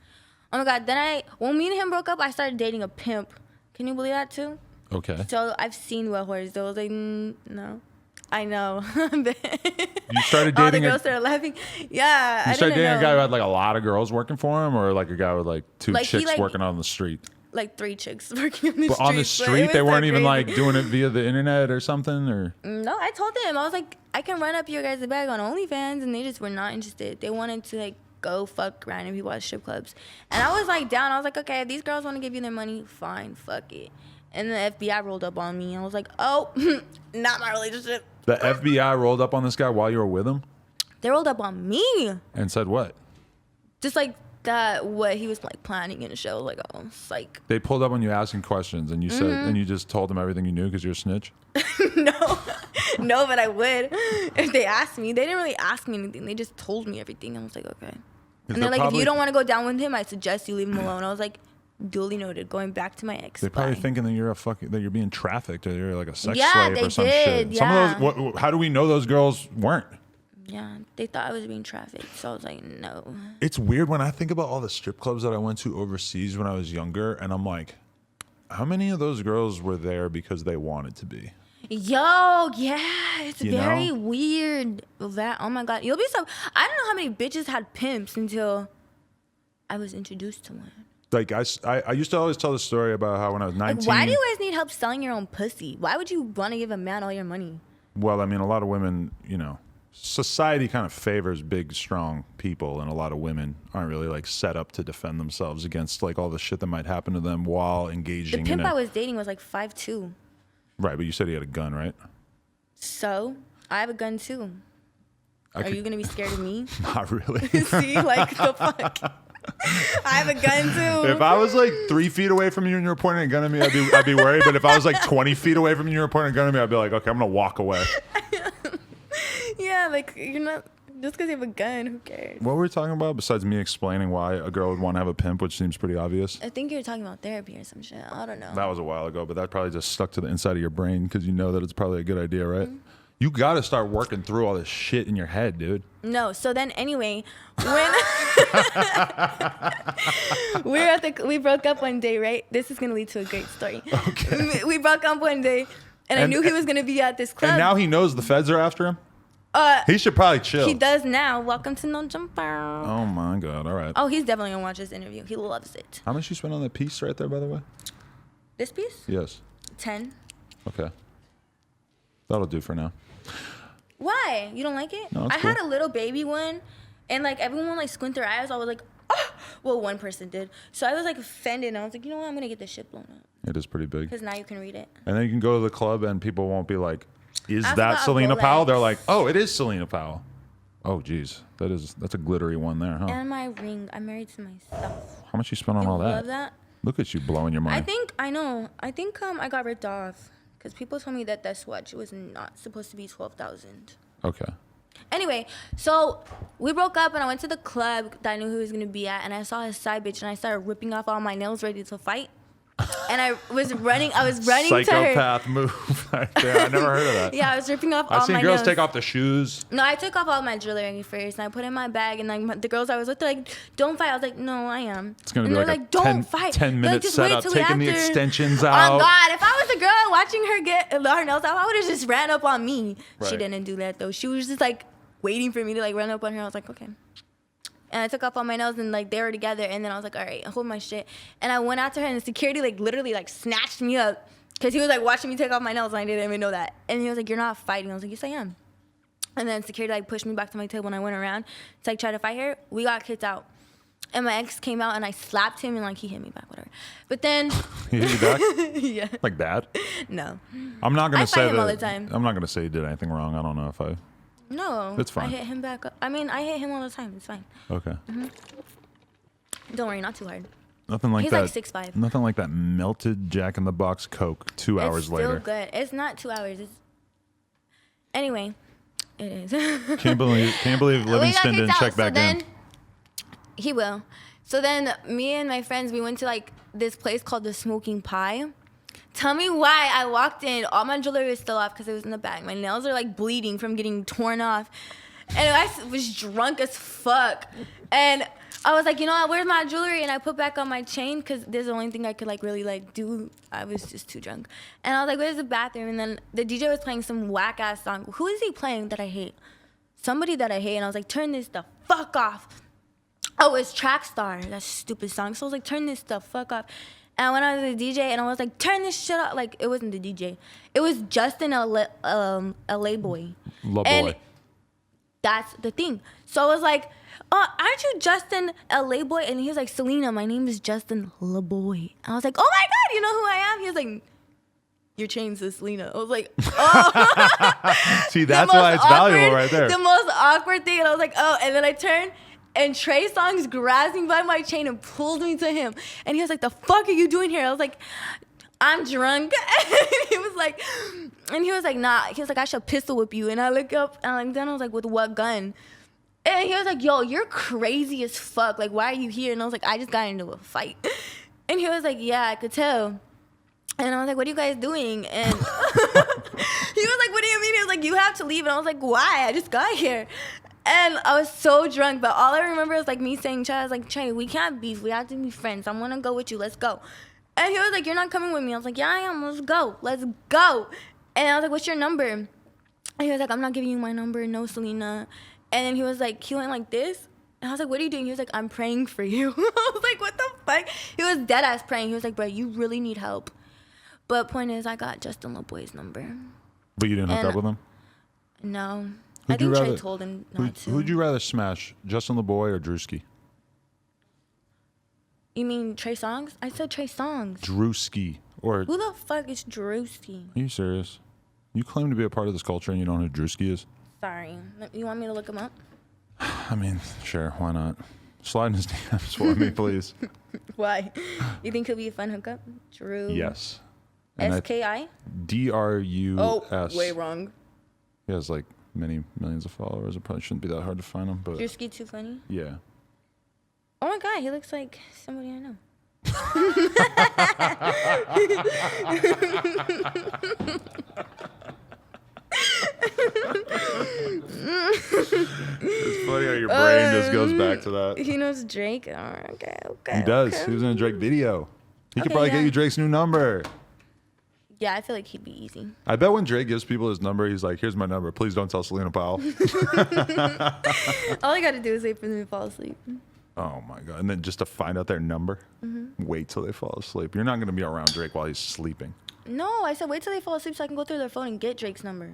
Oh my God. Then when me and him broke up, I started dating a pimp. Can you believe that too? Okay. So I've seen what horrors. I was like, no. I know. You started All the dating girls started laughing. Yeah. You started dating a guy who had like a lot of girls working for him, or like a guy with like two Like, he, chicks like- working on the street. Like 3 chicks working on the But street. on the street, they weren't even like doing it via the internet or something, or. No, I told them. I was like, I can run up your guys' bag on OnlyFans, and they just were not interested. They wanted to like go fuck random people at strip clubs, and I was like down. I was like, okay, if these girls want to give you their money, fine, fuck it. And the FBI rolled up on me. I was like, oh, not my relationship. The FBI rolled up on this guy while you were with him They rolled up on me. and said what? Just like that, what he was like planning in the show. Like, oh, psych. They pulled up on you asking questions, and you said, and you just told them everything you knew because you're a snitch. No, but I would if they asked me. They didn't really ask me anything. They just told me everything. I was like, okay. And they're like, if you don't want to go down with him, I suggest you leave him alone. I was like, duly noted. Going back to my ex. They're probably thinking that you're that you're being trafficked or you're like a sex Yeah, slave they or some did, shit. Some yeah. of those. How do we know those girls weren't? Yeah, they thought I was being trafficked. So I was like, no. It's weird when I think about all the strip clubs that I went to overseas when I was younger, and I'm like, how many of those girls were there because they wanted to be? Yo, yeah, it's You very know? weird. That, oh my God, you'll be so. I don't know how many bitches had pimps until I was introduced to one. Like I used to always tell the story about how when I was 19. Like, why do you guys need help selling your own pussy? Why would you want to give a man all your money? Well, I mean, a lot of women, you know, society kind of favors big, strong people, and a lot of women aren't really like set up to defend themselves against like all the shit that might happen to them while engaging. The pimp in I was dating was like 5'2". Right, but you said he had a gun, right? So I have a gun too. Are you gonna be scared of me? Not really. See, like the fuck. I have a gun too. If I was like 3 feet away from you and you were pointing a gun at me, I'd be worried. But if I was like 20 feet away from you and you were pointing a gun at me, I'd be like, okay, I'm gonna walk away. Yeah, like you're not just because you have a gun. Who cares? What were we talking about besides me explaining why a girl would want to have a pimp, which seems pretty obvious? I think you're talking about therapy or some shit. I don't know. That was a while ago, but that probably just stuck to the inside of your brain because you know that it's probably a good idea, right? Mm-hmm. You got to start working through all this shit in your head, dude. No. So then, anyway, when we broke up one day, right? This is gonna lead to a great story. Okay. We broke up one day, and I knew he was gonna be at this club. And now he knows the feds are after him? He should probably chill. He does now. Welcome to No Jumper. Oh my God! All right. Oh, he's definitely gonna watch this interview. He loves it. How much you spent on that piece right there, by the way? This piece? Yes. 10. Okay. That'll do for now. Why? You don't like it? No, it's I had cool. a little baby one, and like everyone like squint their eyes. I was like, oh. Well, one person did. So I was like offended. And I was like, you know what? I'm gonna get this shit blown up It is pretty big. because now you can read it. And then you can go to the club and people won't be like, is I that forgot Celina Rolex. Powell? They're like, oh, it is Celina Powell. Oh, geez. That's a glittery one there, huh? And my ring. I'm married to myself. How much you spent on You all that? love that? Look at you blowing your mind. I know. I think I got ripped off because people told me that swatch was not supposed to be 12,000. Okay. Anyway, so we broke up and I went to the club that I knew he was gonna be at, and I saw his side bitch and I started ripping off all my nails ready to fight. And I was running to her. Psychopath move right there. I never heard of that. Yeah, I was ripping off all I've seen my girls nails. take off the shoes. No, I took off all my jewelry first, and I put it in my bag, and like the girls I was with, they're like, don't fight. I was like, no, I am. It's going to and be they're like a don't 10, fight. 10-minute Just wait setup, till taking the after. extensions out. Oh, God. If I was a girl watching her get her nails out, I would have just ran up on me. Right. She didn't do that, though. She was just like waiting for me to like run up on her. I was like, okay. And I took off all my nails and like they were together. And then I was like, all right, hold my shit. And I went out to her and the security like literally like snatched me up because he was like watching me take off my nails and I didn't even know that. And he was like, you're not fighting. I was like, yes, I am. And then security like pushed me back to my table and I went around to like try to fight her. We got kicked out. And my ex came out and I slapped him and like he hit me back, whatever. But then He hit you back? yeah. Like bad? No. I'm not going I to say fight him that. all the time. I'm not going to say he did anything wrong. I don't know if I. No. It's fine. I hit him back. I mean, I hit him all the time. It's fine. Okay. Don't worry, not too hard. Nothing like He's that. like 6'5". Nothing like that melted Jack in the Box Coke 2 hours It's later. still good. It's not 2 hours. It's anyway. It is. Can't believe We got Livingston kicked didn't out, check so back then in. he will. So then me and my friends, we went to like this place called the Smoking Pie. Tell me why I walked in, all my jewelry was still off because it was in the bag. My nails are like bleeding from getting torn off. And I was drunk as fuck. And I was like, you know what, where's my jewelry? And I put back on my chain because there's the only thing I could like really like do. I was just too drunk. And I was like, where's the bathroom? And then the DJ was playing some whack ass song. Who is he playing that I hate? Somebody that I hate. And I was like, turn this the fuck off. Oh, it's Trackstar, that stupid song. So I was like, turn this the fuck off. And I went on to the DJ and I was like, turn this shit off. Like, it wasn't the DJ. It was Justin, a LA boy. And that's the thing. So I was like, aren't you Justin, LA boy? And he was like, Celina, my name is Justin LaBoy. I was like, oh my God, you know who I am? He was like, your chain says Celina. I was like, oh. See, that's why it's valuable right there. The most awkward thing. And I was like, oh. And then I turned. And Trey Songz grabs me by my chain and pulls me to him. And he was like, the fuck are you doing here? I was like, I'm drunk. And he was like, nah. He was like, I should pistol whip you. And I look up and then I was like, with what gun? And he was like, yo, you're crazy as fuck. Like, why are you here? And I was like, I just got into a fight. And he was like, yeah, I could tell. And I was like, what are you guys doing? And he was like, what do you mean? He was like, you have to leave. And I was like, why? I just got here. And I was so drunk, but all I remember was like me saying, Trey, I was like, Trey, we can't beef. We have to be friends. I want to go with you. Let's go. And he was like, you're not coming with me. I was like, yeah, I am. Let's go. Let's go. And I was like, what's your number? And he was like, I'm not giving you my number. No, Celina. And then he was like, he went like this. And I was like, what are you doing? He was like, I'm praying for you. I was like, what the fuck? He was dead ass praying. He was like, bro, you really need help. But point is, I got Justin LaBoy's number. But you didn't hook up with him? No. I think Trey told him not to. Who'd you rather smash, Justin LaBoy or Drewski? You mean Trey Songz? I said Trey Songz. Drewski. Or who the fuck is Drewski? Are you serious? You claim to be a part of this culture and you don't know who Drewski is? Sorry. You want me to look him up? I mean, sure, why not? Slide in his DMs for me, please. Why? You think he'll be a fun hookup? Drew. Yes. S-K-I? D-R-U-S. Oh, way wrong. He has like many millions of followers. It probably shouldn't be that hard to find him, but Drewski too funny? Yeah. Oh my God, he looks like somebody I know. It's funny how your brain just goes back to that. He knows Drake. Oh, okay. He does. Okay. He was in a Drake video. He could probably get you Drake's new number. Yeah, I feel like he'd be easy. I bet when Drake gives people his number, he's like, here's my number. Please don't tell Celina Powell. All I got to do is wait for them to fall asleep. Oh, my God. And then just to find out their number, wait till they fall asleep. You're not going to be around Drake while he's sleeping. No, I said wait till they fall asleep so I can go through their phone and get Drake's number.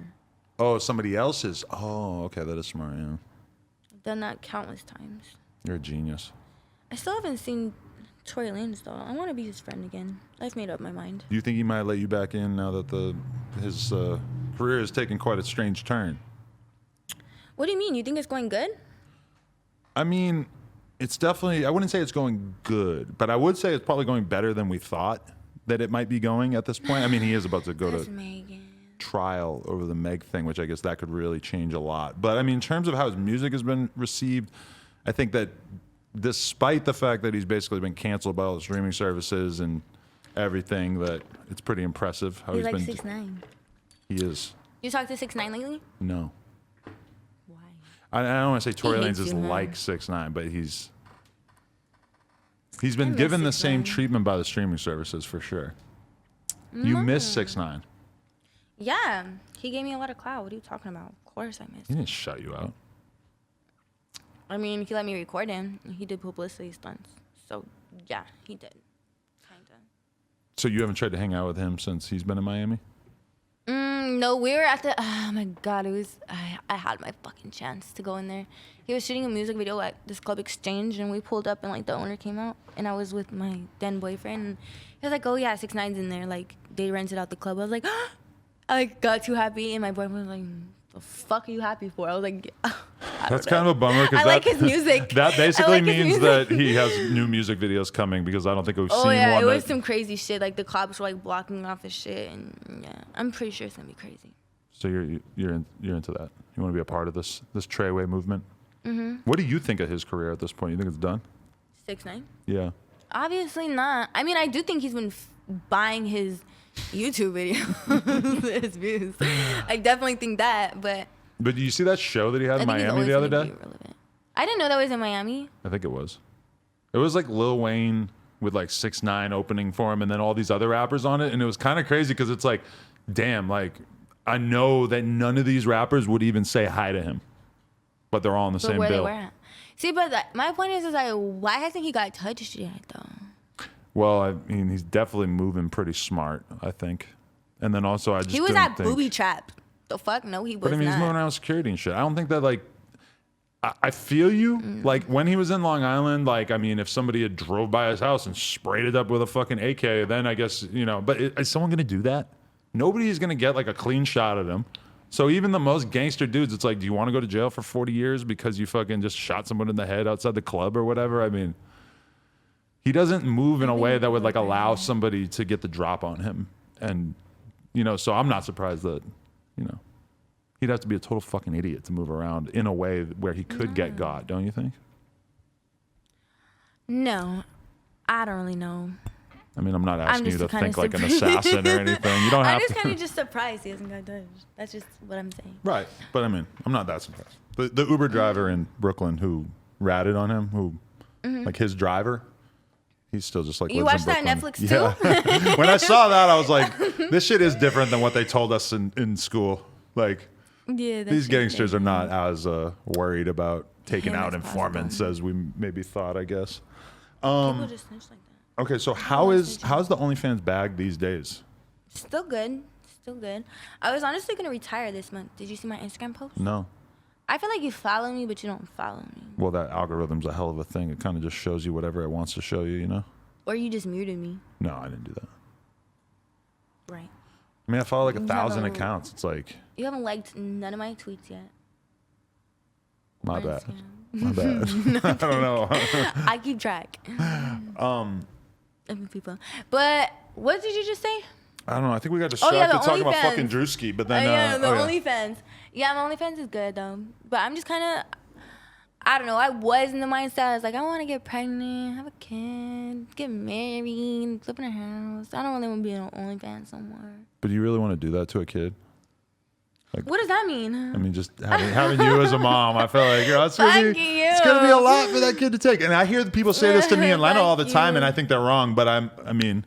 Oh, somebody else's? Oh, okay. That is smart, yeah. I've done that countless times. You're a genius. I still haven't seen Tory Lanez, though. I want to be his friend again. I've made up my mind. Do you think he might let you back in now that his career has taken quite a strange turn? What do you mean? You think it's going good? I mean, it's definitely, I wouldn't say it's going good, but I would say it's probably going better than we thought that it might be going at this point. I mean, he is about to go to trial over the Meg thing, which I guess that could really change a lot. But I mean, in terms of how his music has been received, I think that despite the fact that he's basically been canceled by all the streaming services and everything, that it's pretty impressive how he's like been. 6ix9ine. He is. You talked to 6ix9ine lately? No. Why? I don't want to say Tory Lanez is like 6ix9ine, but he's been given the same treatment by the streaming services for sure. You miss 6ix9ine. Yeah, he gave me a lot of clout. What are you talking about? Of course I missed. He didn't shut you out. I mean, he let me record him. He did publicity stunts. So, yeah, he did. Kinda. So you haven't tried to hang out with him since he's been in Miami? No, we were at the, oh my God, it was, I had my fucking chance to go in there. He was shooting a music video at this club Exchange, and we pulled up, and like the owner came out, and I was with my then boyfriend, and he was like, oh yeah, 6ix9ine's in there. Like, they rented out the club. I was like, I like got too happy, and my boyfriend was like, the fuck are you happy for? I was like, that's kind of a bummer because I like his music. That basically means that he has new music videos coming because I don't think we've seen one. Oh yeah, it was some crazy shit. Like the cops were like blocking off his shit, and yeah, I'm pretty sure it's gonna be crazy. So you're into that? You want to be a part of this Treyway movement? What do you think of his career at this point? You think it's done? 6ix9ine? Yeah. Obviously not. I mean, I do think he's been buying his YouTube videos, his views. I definitely think that, but. But do you see that show that he had in Miami the other day? I didn't know that was in Miami. I think it was. It was like Lil Wayne with like 6ix9ine opening for him, and then all these other rappers on it, and it was kind of crazy because it's like, damn, like I know that none of these rappers would even say hi to him, but they're all on the same where bill. They were at. See, but my point is like, why hasn't he got touched yet though? Well, I mean, he's definitely moving pretty smart, I think. And then also, I just he was don't at think, booby trap. The fuck? No, he was but I mean, not. he's moving around with security and shit. I don't think that like. I feel you. Like when he was in Long Island, like I mean, if somebody had drove by his house and sprayed it up with a fucking AK, then I guess But is someone gonna do that? Nobody's gonna get like a clean shot at him. So even the most gangster dudes, it's like, do you want to go to jail for 40 years because you fucking just shot someone in the head outside the club or whatever? I mean, he doesn't move in a way that would like allow somebody to get the drop on him, and so I'm not surprised that he'd have to be a total fucking idiot to move around in a way where he could get got, don't you think? No, I don't really know. I mean, I'm not asking you to think like an surprised. assassin or anything. You don't have I'm to. just kind of just surprised he hasn't got touched. That's just what I'm saying. Right. But I mean, I'm not that surprised. The Uber driver in Brooklyn who ratted on him, like his driver, he's still just like You lives watched in that Brooklyn. Netflix too? Yeah. When I saw that, I was like, this shit is different than what they told us in school. Like, Yeah, these gangsters are not as worried about taking Him out as informants as we maybe thought, I guess. People just snitch like that. Okay, so how's the OnlyFans bag these days? Still good. Still good. I was honestly going to retire this month. Did you see my Instagram post? No. I feel like you follow me, but you don't follow me. Well, that algorithm's a hell of a thing. It kind of just shows you whatever it wants to show you, Or you just muted me. No, I didn't do that. Right. I mean, I follow like You 1,000 haven't- accounts. It's like, You haven't liked none of my tweets yet. my On bad. Instagram. My bad. I don't know. I keep track. Of people. But what did you just say? I don't know. I think we got distracted the talking about OnlyFans. fucking Drewski, but then OnlyFans. Yeah, my OnlyFans is good though. But I'm just kind of, I don't know. I was in the mindset. I was like, I want to get pregnant, have a kid, get married, live in a house. I don't really want to be on OnlyFans no more. But do you really want to do that to a kid? Like, What does that mean? I mean, just having you as a mom, I feel like it's gonna Fuck be you. it's gonna be a lot for that kid to take. And I hear the people say this to me and Lena all the Fuck time, you. and I think they're wrong. But I mean,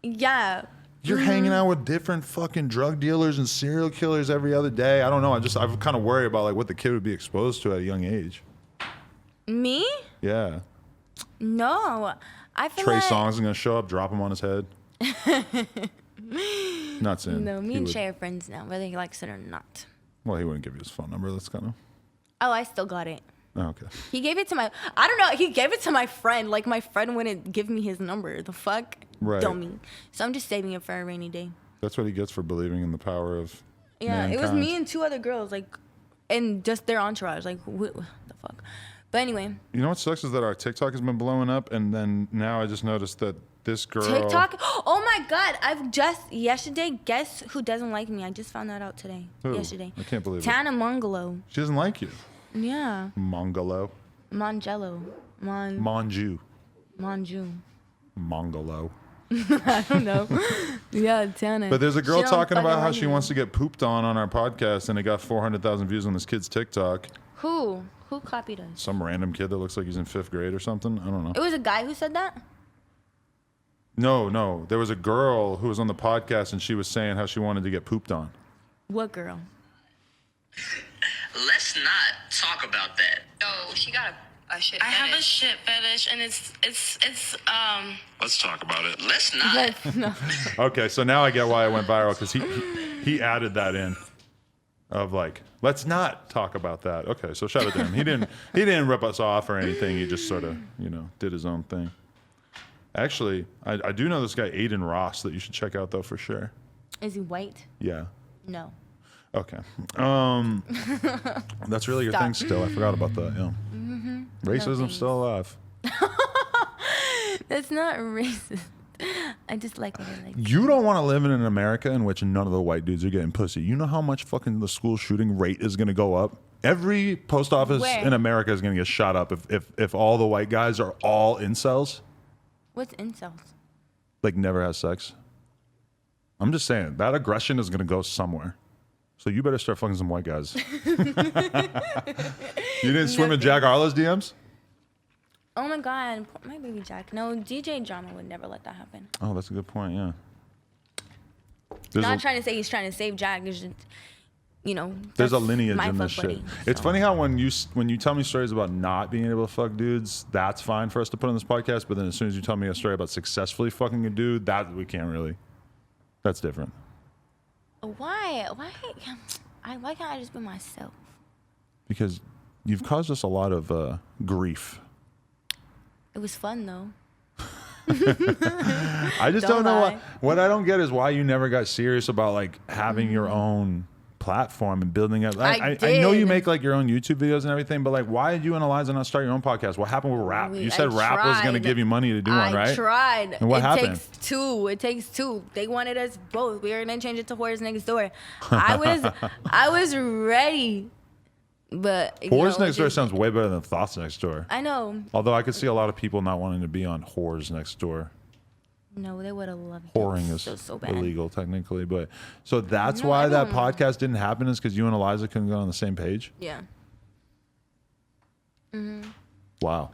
Yeah. you're hanging out with different fucking drug dealers and serial killers every other day. I don't know. I kind of worry about like what the kid would be exposed to at a young age. Me? Yeah. No. I feel Trey like Songz is gonna show up, drop him on his head. Not saying. no. Me he and would. Trey are friends now, whether he likes it or not. Well, he wouldn't give you his phone number. That's kind of. Oh, I still got it. Oh, okay. He gave it to my, I don't know, he gave it to my friend. Like, my friend wouldn't give me his number. The fuck? Right. Dummy. So I'm just saving it for a rainy day. That's what he gets for believing in the power of. Yeah, it was mankind. me and 2 other girls, like, and just their entourage. Like, what the fuck? But anyway, You know what sucks is that our TikTok has been blowing up, and then now I just noticed that this girl. TikTok. Oh my God. Yesterday, guess who doesn't like me? I just found that out today. Who? Yesterday. I can't believe it. Tana Mongolo. She doesn't like you. Yeah. Mongolo. Mongello. Monju. Monju. Mongolo. I don't know. Yeah, Tana. But there's a girl She don't talking about fucking how like she me. wants to get pooped on our podcast, and it got 400,000 views on this kid's TikTok. Who? Who copied us? Some random kid that looks like he's in 5th grade or something. I don't know. It was a guy who said that? No. There was a girl who was on the podcast, and she was saying how she wanted to get pooped on. What girl? Let's not talk about that. Oh, she got a shit I have a fetish. shit fetish, and it's Let's talk about it. Let's not. No. Okay, so now I get why it went viral, because he added that in of like, let's not talk about that. Okay, so shout out to him. He didn't rip us off or anything. He just sort of did his own thing. Actually, I do know this guy Aiden Ross that you should check out though for sure. Is he white? Yeah. No. Okay. That's really your Stop. thing still. I forgot about that. Yeah. Racism thanks. still alive. That's not racist. I just like what I like. You don't want to live in an America in which none of the white dudes are getting pussy. You know how much fucking the school shooting rate is going to go up? Every post office Where? in America is going to get shot up if all the white guys are all incels. What's incels? Like never has sex. I'm just saying that aggression is going to go somewhere. So you better start fucking some white guys. You didn't swim in Jack Harlow's DMs? Oh my God, my baby Jack. No, DJ Drama would never let that happen. Oh, that's a good point. Yeah. Not trying to say he's trying to save Jack. It's just, you know. There's a that's lineage my in this fuck shit. buddy, It's so. funny how when you tell me stories about not being able to fuck dudes, that's fine for us to put on this podcast. But then as soon as you tell me a story about successfully fucking a dude, that we can't really. That's different. Why? Why can't I just be myself? Because you've caused us a lot of grief. It was fun though. I just Don't don't know lie. what I don't get is why you never got serious about like having your own platform and building up. I know you did. make like your own YouTube videos and everything, but like why did you and Eliza not start your own podcast? What happened with rap? You said rap was going to give you money to do one, right? I tried. And what happened? It takes two. They wanted us both. We were gonna change it to Whores Next Door. I was ready, but Whores Next Door sounds way better than Thoughts Next Door. I know. Although I could see a lot of people not wanting to be on Whores Next Door. No, they would have loved it. Whoring is so bad. illegal technically, but so that's No, why I that don't- podcast didn't happen is because you and Eliza couldn't get on the same page. Yeah. Wow.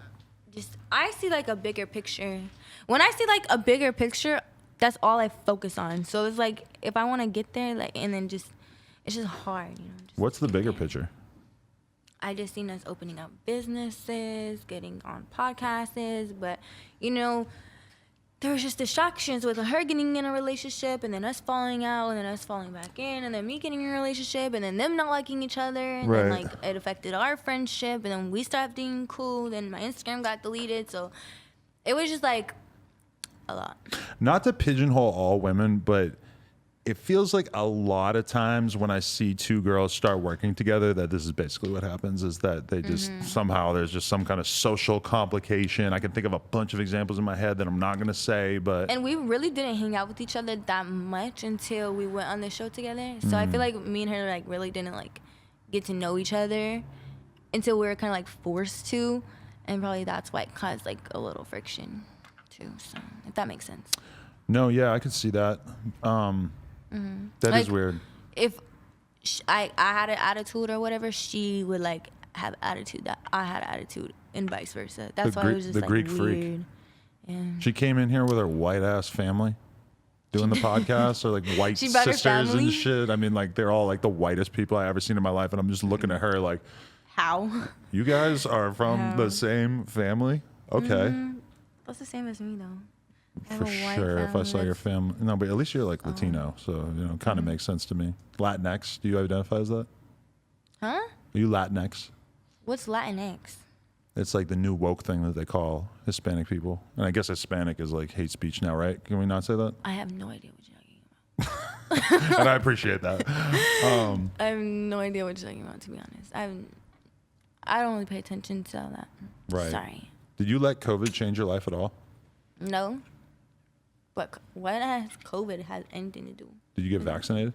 Just I see like a bigger picture. When I see like a bigger picture, that's all I focus on. So it's like if I want to get there, like, and then just it's just hard, you know. Just What's the getting bigger there. picture? I just seen us opening up businesses, getting on podcasts, but you know, there was just distractions with her getting in a relationship and then us falling out and then us falling back in and then me getting in a relationship and then them not liking each other and then Right. like it affected our friendship and then we stopped being cool. Then my Instagram got deleted, so it was just like a lot. Not to pigeonhole all women, but it feels like a lot of times when I see two girls start working together that this is basically what happens is that they just somehow there's just some kind of social complication. I can think of a bunch of examples in my head that I'm not going to say, but And we really didn't hang out with each other that much until we went on the show together. So I feel like me and her like really didn't like get to know each other until we were kind of like forced to, and probably that's why it caused like a little friction too. So if that makes sense. no, yeah, I could see that. That is Like, weird. If I had an attitude or whatever, she would like have attitude that I had attitude, and vice versa. That's why it was just the like Greek freak. weird. Yeah. She came in here with her white ass family doing the podcast, or like white She brought her sisters and family? shit. I mean, like they're all like the whitest people I ever seen in my life, and I'm just looking at her like, How? you guys are from the same family? Okay. That's the same as me though. I have For a white sure. If I family saw your that's- family, no, but at least you're like Latino, so you know, kind of makes sense to me. Latinx, do you identify as that? Huh? Are you Latinx? What's Latinx? It's like the new woke thing that they call Hispanic people, and I guess Hispanic is like hate speech now, right? Can we not say that? I have no idea what you're talking about. And I appreciate that. I have no idea what you're talking about, to be honest. I don't really pay attention to all that. Right. Sorry. Did you let COVID change your life at all? No. But what has COVID had anything to do? Did you get vaccinated?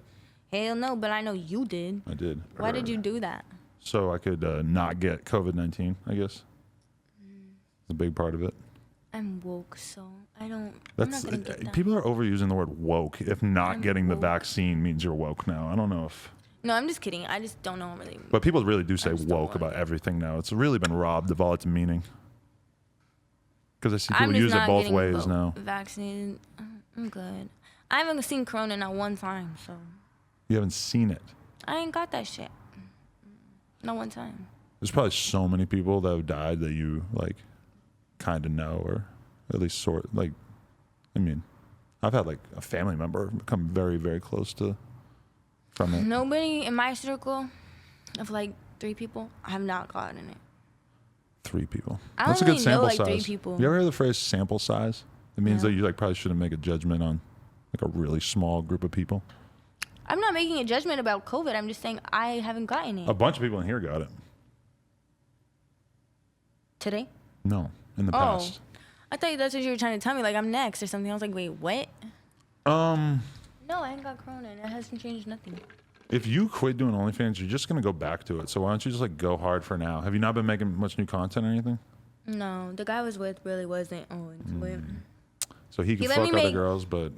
Hell no, but I know you did. I did. Why did you do that? So I could not get COVID-19, I guess. It's a big part of it. I'm woke, so I don't. That's I'm not gonna get that. people are overusing the word woke. If not I'm getting the woke. vaccine means you're woke now. I don't know if, No, I'm just kidding. I just don't know really. but people really do say just don't woke want about it. everything now. It's really been robbed of all its meaning. Because I see I'm people just use it not both getting ways now. vaccinated. I'm good. I haven't seen Corona not one time, so You haven't seen it. I ain't got that shit. Not one time. There's probably so many people that have died that you like kind of know, or at least sort like. I mean, I've had like a family member come very, very close to from it. Nobody in my circle of like 3 people have not gotten it. 3 people. I That's a only good know, sample like, 3 size. people. You ever heard the phrase sample size? It means No. that you like probably shouldn't make a judgment on like a really small group of people. I'm not making a judgment about COVID. I'm just saying I haven't gotten it. A bunch of people in here got it. Today? No, in the Oh. past. I thought that's what you were trying to tell me. Like I'm next or something. I was like, wait, what? No, I ain't got corona and it hasn't changed nothing. If you quit doing OnlyFans, you're just gonna go back to it. So why don't you just like go hard for now? Have you not been making much new content or anything? No, the guy I was with really wasn't into it. So he could let fuck me other make- girls, but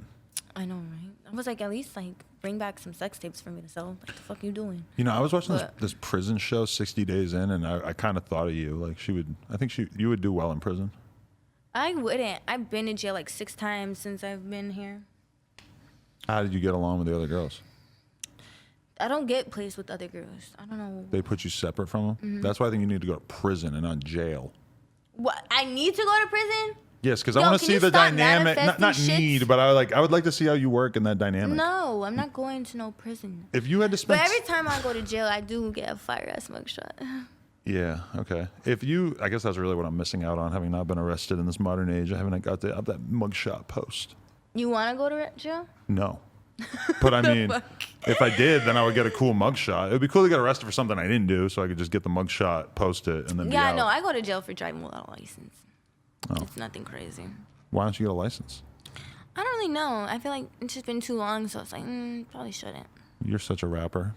I know, right? I was like, at least like bring back some sex tapes for me to sell. Like the fuck you doing? you know, I was watching But- this prison show, 60 Days In, and I kind of thought of you. Like you would do well in prison. I wouldn't. I've been to jail like 6 times since I've been here. How did you get along with the other girls? I don't get placed with other girls. I don't know. They put you separate from them? Mm-hmm. That's why I think you need to go to prison and not jail. What? I need to go to prison? Yes, because I Yo, want to can see you the stop dynamic. Not manifesting need, shits? but I would like to see how you work in that dynamic. No, I'm not going to no prison. If you had to spend. But every time I go to jail, I do get a fire ass mugshot. Yeah. Okay. I guess that's really what I'm missing out on, having not been arrested in this modern age. I haven't got that mugshot post. You want to go to jail? No. But I mean, if I did, then I would get a cool mugshot. It would be cool to get arrested for something I didn't do, so I could just get the mugshot, post it, and then be Yeah, out. no, I go to jail for driving without a license. Oh. It's nothing crazy. Why don't you get a license? I don't really know. I feel like it's just been too long, so it's like, probably shouldn't. You're such a rapper.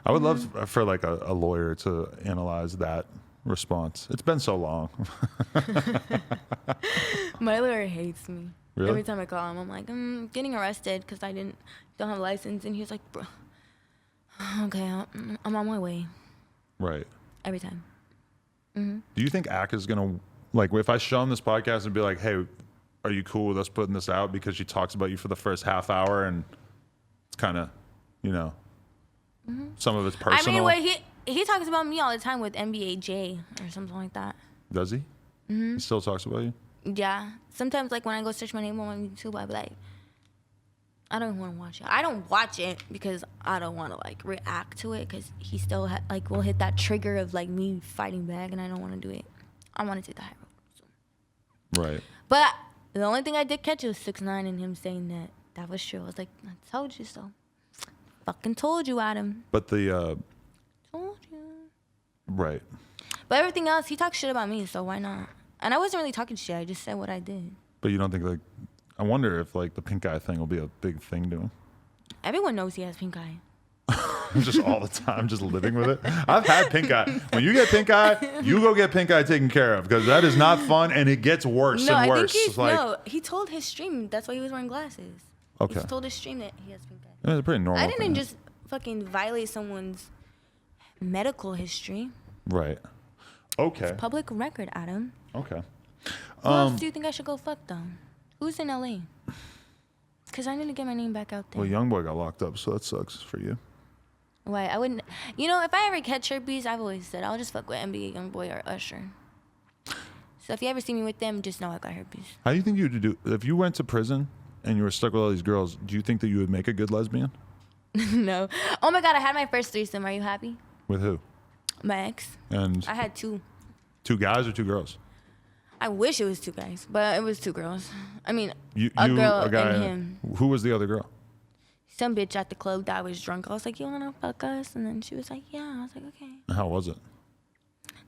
I would love for like a lawyer to analyze that response. It's been so long. My lawyer hates me. Really? Every time I call him, I'm like, getting arrested because I don't have a license. And he's like, bro, okay, I'm on my way. Right. Every time. Do you think ACK is going to, like, if I show him this podcast and be like, hey, are you cool with us putting this out? Because she talks about you for the first half hour and it's kind of, you know, some of it's personal. I mean, he talks about me all the time with NBA J or something like that. Does he? He still talks about you? Yeah. Sometimes, like, when I go search my name on YouTube, I be like, I don't want to watch it. I don't watch it because I don't want to, like, react to it because he still, will hit that trigger of, like, me fighting back, and I don't want to do it. I want to take the high road. So. Right. But the only thing I did catch was 6ix9ine and him saying that was true. I was like, I told you so. Fucking told you, Adam. But the, Told you. right. But everything else, he talks shit about me, so why not? And I wasn't really talking shit. I just said what I did. But you don't think, like, I wonder if, like, the pink eye thing will be a big thing to him. Everyone knows he has pink eye. Just all the time, just living with it. I've had pink eye. When you get pink eye, you go get pink eye taken care of because that is not fun and it gets worse No, and I worse. think It's like, he told his stream that's why he was wearing glasses. Okay. He told his stream that he has pink eye. it's a pretty normal. I didn't thing. just fucking violate someone's medical history. Right. Okay. Public record, Adam. Okay. Who else do you think I should go fuck though? Who's in LA? Because I need to get my name back out there. Well, YoungBoy got locked up, so that sucks for you. Why? I wouldn't. You know, if I ever catch herpes, I've always said I'll just fuck with NBA YoungBoy or Usher. So if you ever see me with them, just know I got herpes. How do you think you would do if you went to prison and you were stuck with all these girls? Do you think that you would make a good lesbian? No. Oh my God, I had my first threesome. Are you happy? With who? My ex. And I had 2. 2 guys or 2 girls? I wish it was 2 guys, but it was 2 girls. I mean, You, a you, girl a guy, and him. Who was the other girl? Some bitch at the club that was drunk. I was like, you wanna fuck us? And then she was like, yeah. I was like, okay. How was it?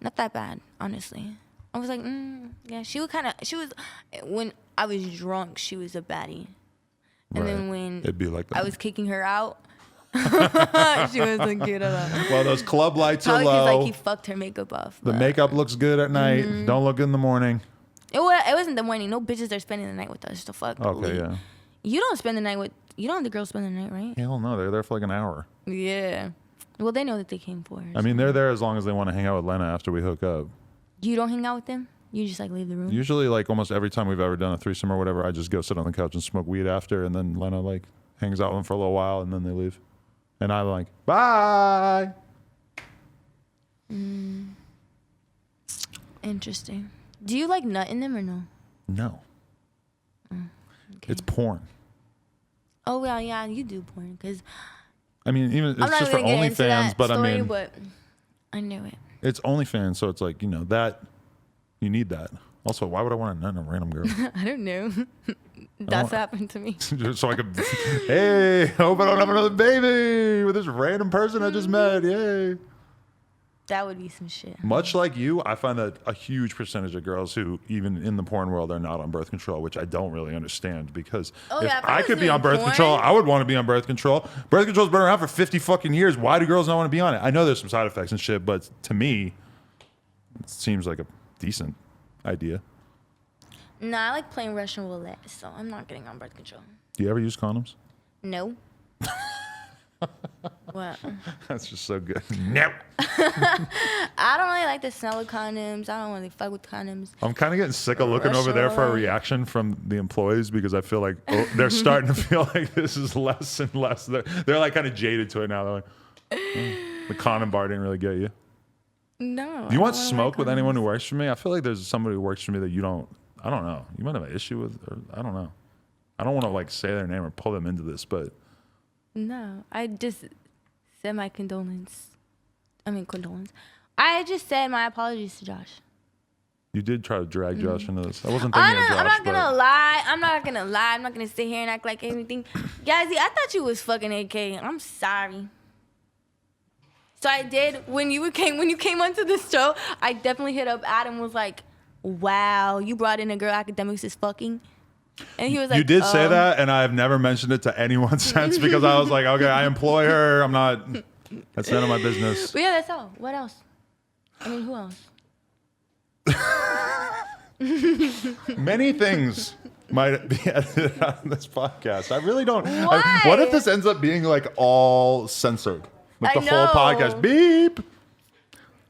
Not that bad, honestly. I was like, yeah. She was, when I was drunk, she was a baddie. And then when It'd be like that. I was kicking her out, she wasn't cute at all. Well, those club lights are Probably because low. like he fucked her makeup off. The but makeup looks good at night. Don't look good in the morning. It wasn't the morning. No bitches are spending the night with us. The fuck. Okay, Lee. yeah. You don't spend the night with. You don't have the girls spend the night, right? Hell no, they're there for like an hour. Yeah. Well, they know that they came for. I mean, they're there as long as they want to hang out with Lena after we hook up. You don't hang out with them. You just like leave the room. Usually, like almost every time we've ever done a threesome or whatever, I just go sit on the couch and smoke weed after, and then Lena like hangs out with them for a little while, and then they leave. And I'm like, bye. Interesting. Do you like nut in them or no? No. Okay. It's porn. Oh well, yeah, you do porn because I mean, even it's I'm not just for gonna get into OnlyFans, that but story, I mean, but I knew it. it's OnlyFans, so it's like, you know, that you need that. Also, why would I want to nut in a random girl? I don't know. That's happened to me. Just so I could, hey, hope I don't have another baby with this random person I just met. Yay. That would be some shit. Much like you, I find that a huge percentage of girls who, even in the porn world, are not on birth control, which I don't really understand because if I could be on birth control, I would want to be on birth control. Birth control's been around for 50 fucking years. Why do girls not want to be on it? I know there's some side effects and shit, but to me, it seems like a decent idea. Nah, I like playing Russian roulette, so I'm not getting on birth control. Do you ever use condoms? No. What? That's just so good. No. I don't really like the smell of condoms. I don't really fuck with condoms. I'm kind of getting sick of looking over there for a reaction from the employees because I feel like they're starting to feel like this is less and less. They're like kind of jaded to it now. They're like, the condom bar didn't really get you. No. Do you want smoke with anyone who works for me? I feel like there's somebody who works for me that you don't. I don't know. You might have an issue with, or I don't know. I don't want to like say their name or pull them into this, but. No, I just said my condolence. I just said my apologies to Josh. You did try to drag Josh into this. I wasn't thinking of Josh. I'm not gonna lie. I'm not gonna sit here and act like anything. Yazzie, I thought you was fucking AK. I'm sorry. So I did when you came onto the show. I definitely hit up Adam. Was like, wow, you brought in a girl academics is fucking. And he was like, you did say that, and I've never mentioned it to anyone since because I was like, okay, I employ her. I'm not. That's none of my business. But yeah, that's all. What else? I mean, who else? Many things might be edited out of this podcast. I really don't. Why? What if this ends up being like all censored? Like the whole podcast. Beep.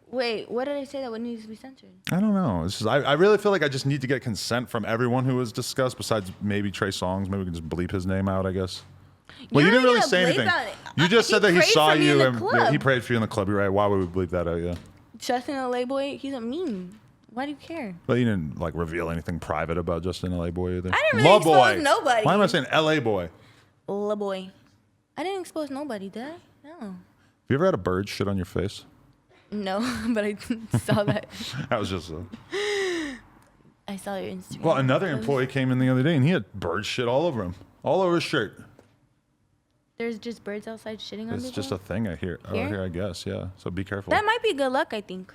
Wait, what did I say that would need to be censored? I don't know. It's just, I really feel like I just need to get consent from everyone who was discussed besides maybe Trey Songz. Maybe we can just bleep his name out, I guess. Well, you didn't really say anything. You just said that he saw you and he prayed for you in the club. You're right. Why would we bleep that out? Yeah. Justin LA Boy, he's a meme. Why do you care? But you didn't like reveal anything private about Justin LA Boy either. I didn't really expose nobody. Why am I saying LA Boy? LA Boy. I didn't expose nobody, did I? No. Have you ever had a bird shit on your face? No, but I saw that. That was just I saw your Instagram. Well, another employee came in the other day and he had bird shit all over him. All over his shirt. There's just birds outside shitting on people? It's just a thing I hear. Oh, here, I guess, yeah. So be careful. That might be good luck, I think.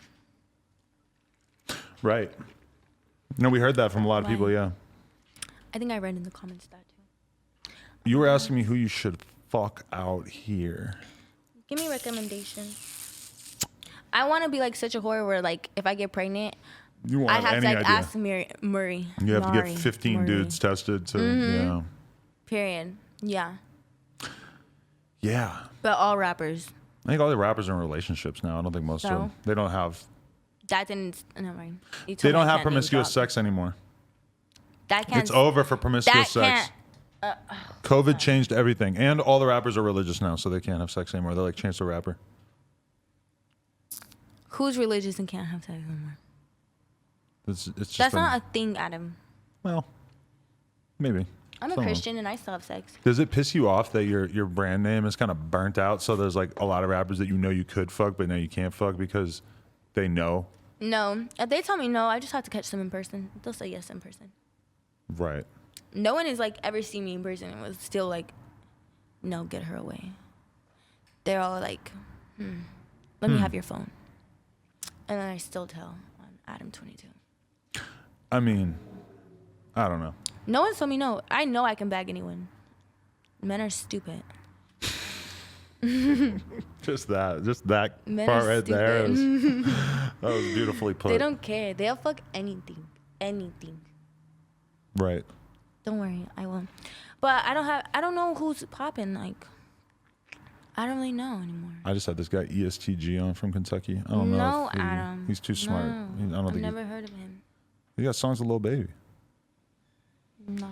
Right. No, we heard that from a lot of people, yeah. I think I read in the comments that too. You were asking me who you should fuck out here. Give me recommendations. I want to be like such a whore where like if I get pregnant, I have to like ask Murray. You have to get 15 dudes tested to, yeah. Period. Yeah. Yeah. But all rappers. I think all the rappers are in relationships now. I don't think most of them. They don't have. That didn't. Never mind. They don't have promiscuous sex anymore. That can't. It's over for promiscuous sex. COVID changed everything, and all the rappers are religious now, so they can't have sex anymore. They're like Chance the Rapper. Who's religious and can't have sex anymore? It's just that's not a thing, Adam. Well, maybe. I'm a Christian and I still have sex. Does it piss you off that your brand name is kind of burnt out? So there's like a lot of rappers that you know you could fuck, but now you can't fuck because they know? No. If they tell me no, I just have to catch them in person. They'll say yes in person. Right. No one has like ever seen me in person and was still like, no, get her away. They're all like, let me have your phone. And then I still tell on Adam 22. I mean, I don't know. No one told me no. I know I can bag anyone. Men are stupid. Just that Men part right stupid. there. That was beautifully put. They don't care. They'll fuck anything. Anything. Right. Don't worry, I won't. But I don't know who's popping. Like, I don't really know anymore. I just had this guy ESTG on from Kentucky. I don't know. No, Adam. He's too smart. No, I've never heard of him. He got songs with Lil Baby. No.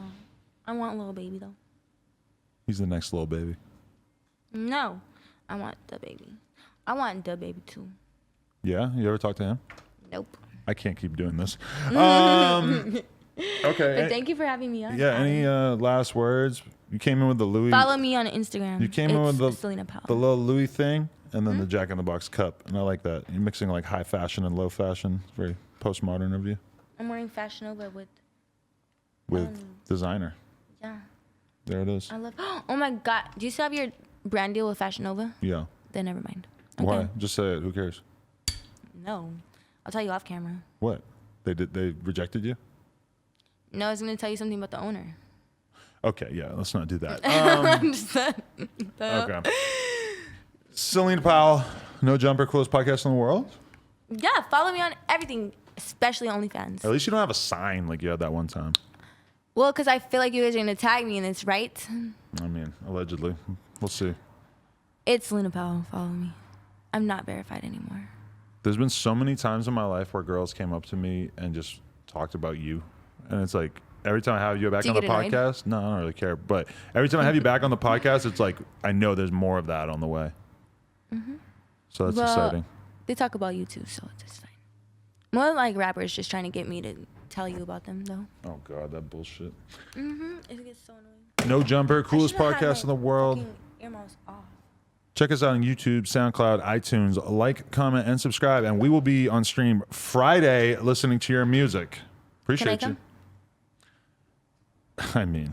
I want Lil Baby, though. He's the next Lil Baby. No. I want the baby. I want the baby, too. Yeah? You ever talk to him? Nope. I can't keep doing this. Okay. But thank you for having me on. Yeah, any last words? You came in with the Louis. Follow me on Instagram. You came in with the Celina Powell. The little Louis thing, and then the Jack in the Box cup, and I like that. You're mixing like high fashion and low fashion. It's very postmodern of you. I'm wearing Fashion Nova with designer. Yeah. There it is. I love. Oh my God! Do you still have your brand deal with Fashion Nova? Yeah. Then never mind. Okay. Why? Just say it. Who cares? No. I'll tell you off camera. What? They rejected you? No, I was going to tell you something about the owner. Okay, yeah, let's not do that. Just that. Okay. Celina Powell, No Jumper, coolest podcast in the world. Yeah, follow me on everything, especially OnlyFans. At least you don't have a sign like you had that one time. Well, because I feel like you guys are going to tag me in this, right? I mean, allegedly. We'll see. It's Celina Powell. Follow me. I'm not verified anymore. There's been so many times in my life where girls came up to me and just talked about you. And it's like, every time I have you back on the podcast, no, I don't really care. But every time I have you back on the podcast, it's like, I know there's more of that on the way. Mm-hmm. So that's exciting. They talk about you too, so it's fine. More like rappers just trying to get me to tell you about them, though. Oh, God, that bullshit. Mm-hmm. It gets so annoying. No Jumper, coolest podcast in the world. Earmuffs off. Check us out on YouTube, SoundCloud, iTunes. Like, comment, and subscribe. And we will be on stream Friday listening to your music. Appreciate you. I mean,